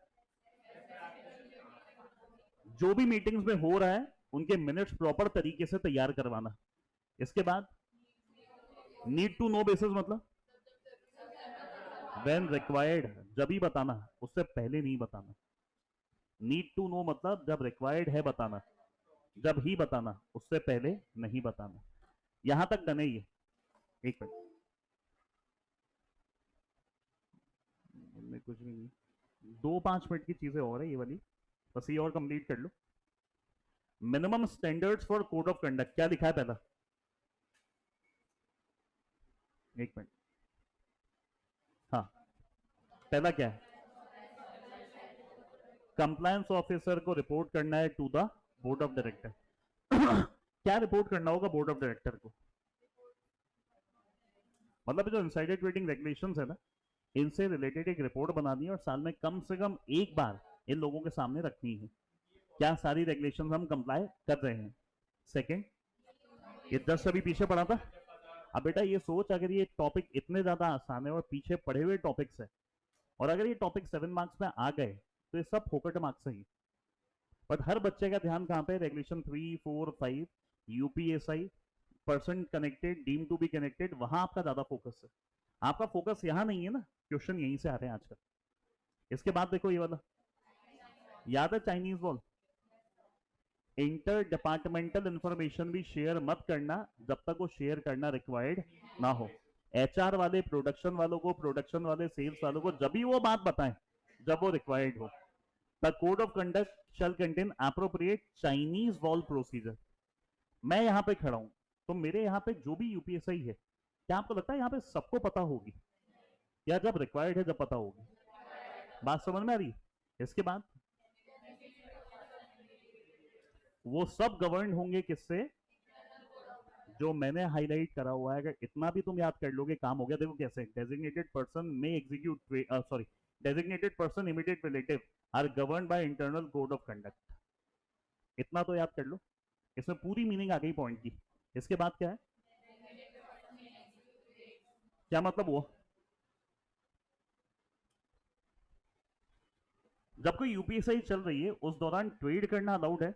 जो भी मीटिंग्स में हो रहा है उनके मिनट्स प्रॉपर तरीके से तैयार करवाना। इसके बाद नीड टू नो बेसिस मतलब व्हेन रिक्वायर्ड, जब ही बताना, उससे पहले नहीं बताना। नीड टू नो मतलब जब रिक्वायर्ड है बताना, जब ही बताना, उससे पहले नहीं बताना। यहां तक डन है ये। एक मिनट, कुछ भी नहीं, 2-5 मिनट की चीजें और है ये वाली, बस ये और कंप्लीट कर लो। Minimum standards for code of conduct क्या लिखा है पहला, एक मिनट, हाँ पहला क्या है, कंप्लायंस ऑफिसर को रिपोर्ट करना है to the board of director. क्या रिपोर्ट करना होगा बोर्ड ऑफ डायरेक्टर को, मतलब जो इनसाइडर ट्रेडिंग रेगुलेशंस है ना, इनसे रिलेटेड एक रिपोर्ट बनानी है और साल में कम से कम एक बार इन लोगों के सामने रखनी है, क्या सारी रेगुलेशंस हम कंप्लाई कर रहे हैं। सेकंड, ये 10 अभी पीछे पढ़ा था। अब बेटा ये सोच, अगर ये टॉपिक इतने ज्यादा आसान है और पीछे पढ़े हुए टॉपिक्स है, और अगर ये टॉपिक 7 मार्क्स में आ गए तो ये सब फोकट मार्क्स ही। बट हर बच्चे का ध्यान कहां पे, regulation 3, 4, 5, UPSI, person connected, deem to be connected, वहां आपका ज्यादा फोकस है। आपका फोकस यहां नहीं है ना, क्वेश्चन यहीं से आ रहे हैं आजकल। इसके बाद देखो ये वाला, याद है Chinese wall, inter departmental information भी शेयर मत करना जब तक वो शेयर करना रिक्वायर्ड ना हो। एचआर वाले प्रोडक्शन वालों को, प्रोडक्शन वाले सेल्स वालों को जब भी वो बात बताएं जब वो रिक्वायर्ड हो। The code of conduct shall contain appropriate Chinese wall procedure. मैं यहां पे खड़ा हूं तो मेरे यहां पे जो भी यूपीएसआई है, क्या आपको लगता है यहां पे सबको पता होगी, या जब रिक्वायर्ड है जब पता होगी। बात समझ में आ रही। इसके बाद वो सब गवर्न होंगे किससे, जो मैंने हाईलाइट करा हुआ है। अगर इतना भी तुम याद कर लोगे काम हो गया। देखो कैसे, डेजिग्नेटेड पर्सन में execute sorry designated person immediate relative are govern by internal code of conduct. इतना तो याद कर लो, इसमें पूरी मीनिंग आ गई पॉइंट की। इसके बाद क्या है, क्या मतलब वो, जब कोई यूपीएसआई चल रही है उस दौरान ट्रेड करना अलाउड है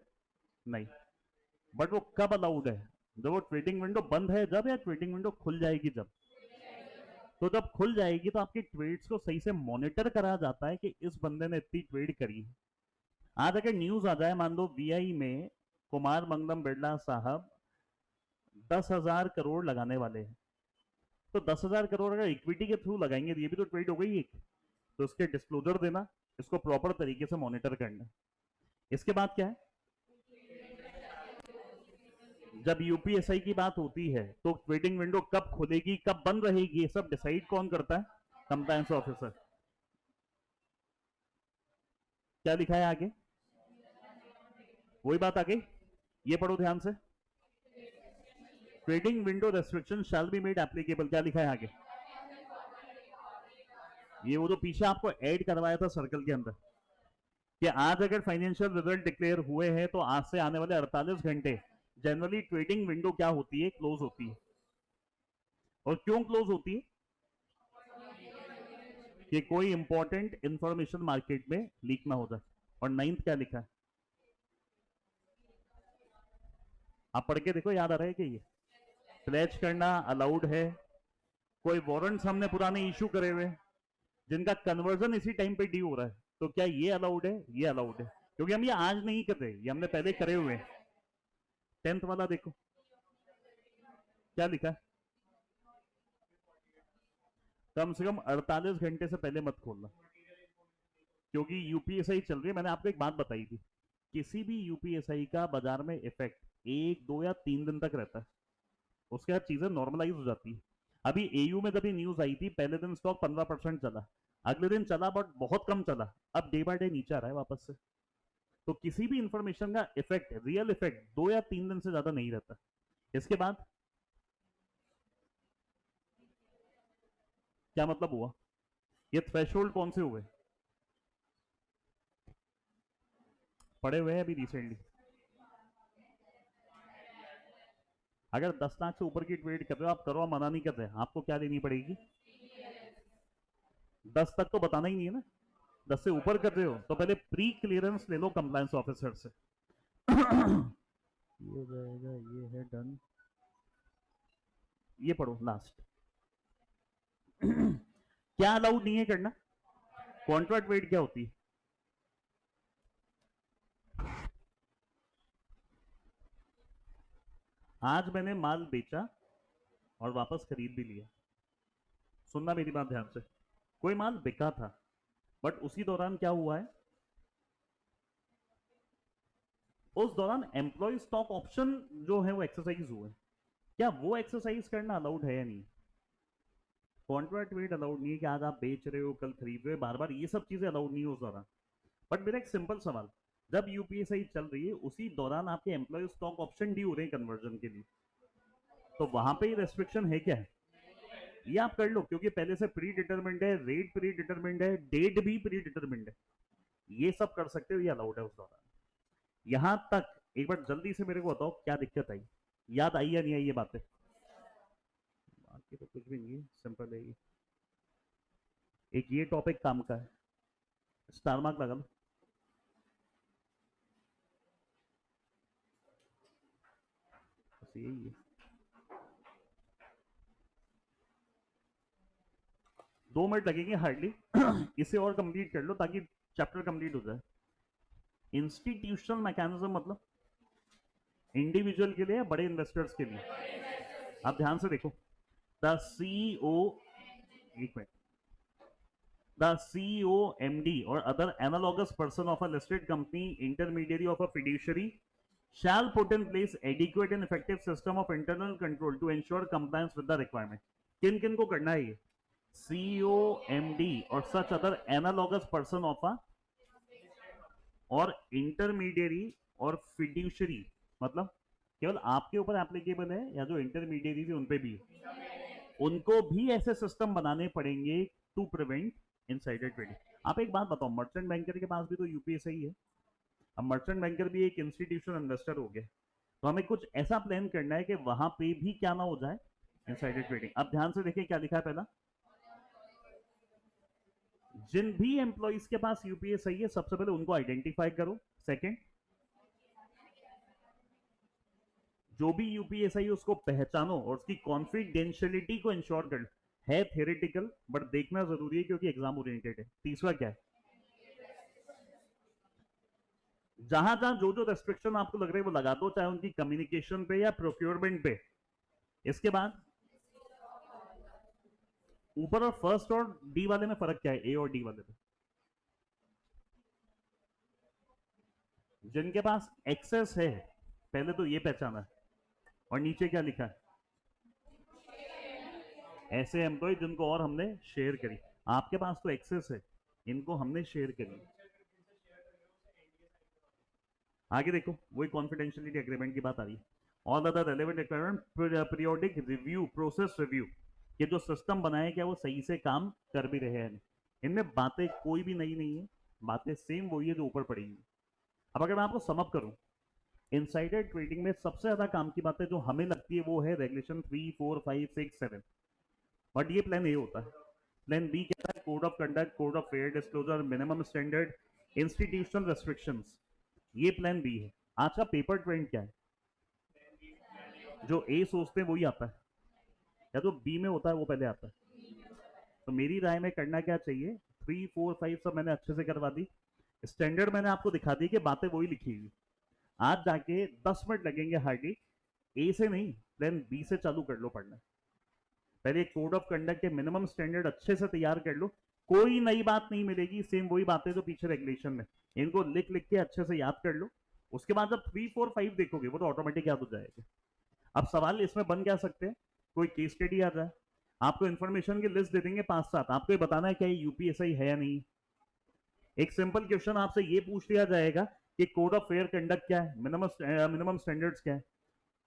नहीं, बट वो कब अलाउड है, जब वो ट्रेडिंग विंडो बंद है जब, या ट्रेडिंग विंडो खुल जाएगी जब। तो जब खुल जाएगी तो आपके ट्रेड्स को सही से मॉनिटर करा जाता है कि इस बंदे ने इतनी ट्रेड करी है। आज अगर न्यूज आ जाए, मान लो वीआई में कुमार मंगलम बिरला साहब 10,000 करोड़ लगाने वाले हैं, तो 10,000 करोड़ अगर इक्विटी के थ्रू लगाएंगे तो ये भी तो ट्रेड हो गई एक, तो उसके डिस्क्लोजर देना, इसको प्रॉपर तरीके से मॉनिटर करना। इसके बाद क्या है, जब यूपीएसआई की बात होती है तो ट्रेडिंग विंडो कब खुलेगी कब बंद रहेगी, ये सब डिसाइड कौन करता है, कंप्लायंस ऑफिसर। क्या लिखा है आगे, वही बात आ गई, ये पढ़ो ध्यान से। Trading window restriction shall be made applicable, क्या लिखा है आगे, ये वो जो पीछे आपको ऐड करवाया था सर्कल के अंदर, कि आज अगर फाइनेंशियल रिजल्ट डिक्लेयर हुए हैं तो आज से आने वाले 48 घंटे जनरली ट्रेडिंग विंडो क्या होती है, क्लोज होती है। और क्यों क्लोज होती है, कि कोई इंपॉर्टेंट इंफॉर्मेशन मार्केट में लीक ना हो जाए। और 9th क्या लिखा है, आप पढ़ के देखो, याद आ रहा है कि ये प्लेज करना अलाउड है। कोई वारंट्स हमने पुराने इशू करे हुए जिनका कन्वर्जन इसी टाइम पे ड्यू हो रहा है, तो क्या ये अलाउड है? ये अलाउड है, क्योंकि हम ये आज नहीं कर रहे, ये हमने पहले करे हुए हैं। 10th वाला देखो क्या लिखा है, कम से कम 48 घंटे से पहले मत खोलना, क्योंकि यूपीएसआई चल रही है। मैंने आपको एक बात बताई थी, किसी भी यूपीएसआई का बाजार में इफेक्ट 1, 2 या 3 दिन तक रहता है, उसके बाद चीजें नॉर्मलाइज हो जाती है। अभी एयू में जब ये न्यूज आई थी, पहले दिन स्टॉक 15% चला, अगले दिन चला बट बहुत कम चला, अब डे बाय डे नीचे आ रहा है वापस से। तो किसी भी इंफॉर्मेशन का इफेक्ट, रियल इफेक्ट 2 या 3 दिन से ज्यादा नहीं रहता। इसके बाद क्या मतलब हुआ, ये थ्रेशोल्ड कौन से हुए, पड़े हुए हैं अभी रिसेंटली। अगर 10 लाख से ऊपर की ट्रेड कर रहे हो आप, करो, मना नहीं कर रहे, आपको क्या लेनी पड़ेगी, 10 तक तो बताना ही नहीं है ना। 10 से ऊपर कर रहे हो तो पहले प्री क्लियरेंस ले लो कंप्लायंस ऑफिसर से। ये हो जाएगा, ये है डन। ये पढ़ो लास्ट। क्या अलाउड नहीं है करना, कॉन्ट्रैक्ट वेट क्या होती है, आज मैंने माल बेचा और वापस खरीद भी लिया, सुनना मेरी बात ध्यान से, कोई माल बिका था बट उसी दौरान क्या हुआ है, उस दौरान एम्प्लॉय स्टॉक ऑप्शन जो है वो एक्सरसाइज हुए, क्या वो एक्सरसाइज करना अलाउड है या नहीं। कॉन्ट्रैक्ट वेट अलाउड नहीं है कि आज आप बेच रहे हो कल खरीद रहे हो, बार बार ये सब चीजें अलाउड नहीं हो उस दौरान। बट मेरा एक सिंपल सवाल, जब यूपीएसआई चल रही है उसी दौरान आपके एम्प्लॉय स्टॉक ऑप्शन ड्यू हो रहे हैं कन्वर्जन के लिए, तो वहां पे रेस्ट्रिक्शन है क्या, ये आप कर लो, क्योंकि पहले से प्री डिटरमिंड है, रेट प्री डिटरमिंड है, डेट भी प्री डिटरमिंड है, ये सब कर सकते हो, ये अलाउड है उस दौरान। यहां तक एक बार जल्दी से मेरे को बताओ क्या दिक्कत आई, याद आई या नहीं आई ये बातें, बाकी तो कुछ भी नहीं है, सिंपल है ये। एक ये टॉपिक काम का है, स्टार मार्क लगा लो। बस यही है, 2 मिनट लगेंगे हार्डली। इसे और कंप्लीट कर लो ताकि चैप्टर कंप्लीट हो जाए। इंस्टीट्यूशनल मैकेनिज्म मतलब इंडिविजुअल के लिए या बड़े इन्वेस्टर्स के लिए, आप ध्यान से देखो। द सीईओ, एक मिनट, द सीईओ, एमडी और other analogous person of a listed company, intermediary of a fiduciary shall put in place adequate and effective system of internal control to ensure compliance with the requirement। किन किन को करना है ये, CEO, MD और such other analogous person of a, और intermediary और fiduciary, मतलब केवल आपके ऊपर एप्लीकेबल है या जो इंटरमीडियरी है उन पे भी है, उनको भी ऐसे सिस्टम बनाने पड़ेंगे टू प्रिवेंट इनसाइडर ट्रेडिंग। आप एक बात बताओ, मर्चेंट बैंकर के पास भी तो यूपीएसआई है, अब मर्चेंट बैंकर भी एक इंस्टीट्यूशनल इन्वेस्टर हो गया, तो हमें कुछ ऐसा प्लान करना है कि वहां पे भी क्या ना हो जाए इनसाइडर ट्रेडिंग। अब ध्यान से देखिए क्या लिखा है, पहला जिन भी एम्प्लॉइज के पास यूपीएसआई है सबसे पहले उनको आइडेंटिफाई करो। सेकंड, जो भी यूपीएसआई उसको पहचानो और उसकी कॉन्फिडेंशियलिटी को इंश्योर कर, है थियोरेटिकल बट देखना जरूरी है क्योंकि एग्जाम ओरिएंटेड है। तीसरा क्या है, जहां जहां जो जो रेस्ट्रिक्शन आपको लग रहे हैं वो लगा दो, चाहे उनकी कम्युनिकेशन पे या प्रोक्योरमेंट पे। इसके बाद ऊपर और फर्स्ट और डी वाले में फर्क क्या है, ए और डी वाले में, जिनके पास एक्सेस है पहले तो ये पहचाना है, और नीचे क्या लिखा है, ऐसे एम्प्लॉय जिनको और हमने शेयर करी, आपके पास तो एक्सेस है, इनको हमने शेयर करी। आगे देखो वही कॉन्फिडेंशियलिटी एग्रीमेंट की बात आ रही है, all other relevant requirement, periodic review, process review, ये जो सिस्टम बनाया क्या वो सही से काम कर भी रहे हैं, इनमें बातें कोई भी नई नहीं है, बातें सेम वही है जो ऊपर पड़ी है। अब अगर मैं आपको समअप करूं, इनसाइडर ट्रेडिंग में सबसे ज्यादा काम की बातें जो हमें लगती है वो है रेगुलेशन 3, 4, 5, 6, 7, बट ये प्लान ए होता है। प्लान बी कहता है code of conduct, code of fair disclosure, minimum standard, institutional restrictions, ये प्लान बी है। आज का पेपर ट्रेंड क्या है? जो ए सोचते हैं वही आता है, या तो बी में होता है वो पहले आता है। तो मेरी राय में करना क्या चाहिए, 3, 4, 5 सब मैंने अच्छे से करवा दी, स्टैंडर्ड मैंने आपको दिखा दी कि बातें वही लिखी हुई। आज जाके 10 मिनट लगेंगे हार्डली, ए से नहीं प्लान बी से चालू कर लो पढ़ना। पहले कोड ऑफ कंडक्ट के मिनिमम स्टैंडर्ड अच्छे से तैयार कर लो, कोई नई बात नहीं मिलेगी, सेम वही बातें जो पीछे रेगुलेशन में, इनको लिख लिख के अच्छे से याद कर लो। उसके बाद जब 3, 4, 5 देखोगे वो तो ऑटोमेटिक याद हो जाएगा। अब सवाल इसमें बन क्या सकते हैं, कोई केस स्टडी आ जाए, आपको इन्फॉर्मेशन की लिस्ट दे देंगे 5-7, आपको ये बताना है क्या ये यूपीएसआई है या नहीं। एक सिंपल क्वेश्चन आपसे ये पूछ लिया जाएगा कि कोड ऑफ फेयर कंडक्ट क्या है, मिनिमम स्टैंडर्ड्स क्या है,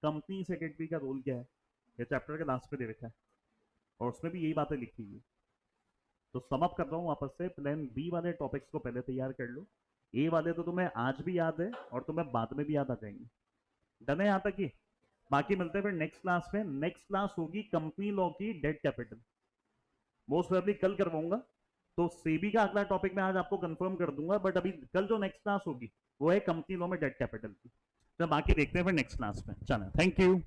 कंपनी सेक्रेटरी का रोल क्या है, ये चैप्टर के लास्ट पे दे रखा है और उसमें भी यही बातें लिखी हुई है। तो सम अप कर रहा हूँ वापस से, प्लान बी वाले टॉपिक्स को पहले तैयार कर लो, ए वाले तो तुम्हें आज भी याद है और तुम्हें बाद में भी याद आ जाएंगे। डन है यहाँ तक ही? बाकी मिलते हैं फिर नेक्स्ट क्लास में। नेक्स्ट क्लास होगी कंपनी लॉ की डेट कैपिटल, मोस्ट प्रोबेबली कल करवाऊंगा, तो सेबी का अगला टॉपिक मैं आज आपको कंफर्म कर दूंगा, बट अभी कल जो नेक्स्ट क्लास होगी वो है कंपनी लॉ में डेट कैपिटल की। तो बाकी देखते हैं फिर नेक्स्ट क्लास में। चलो, थैंक यू।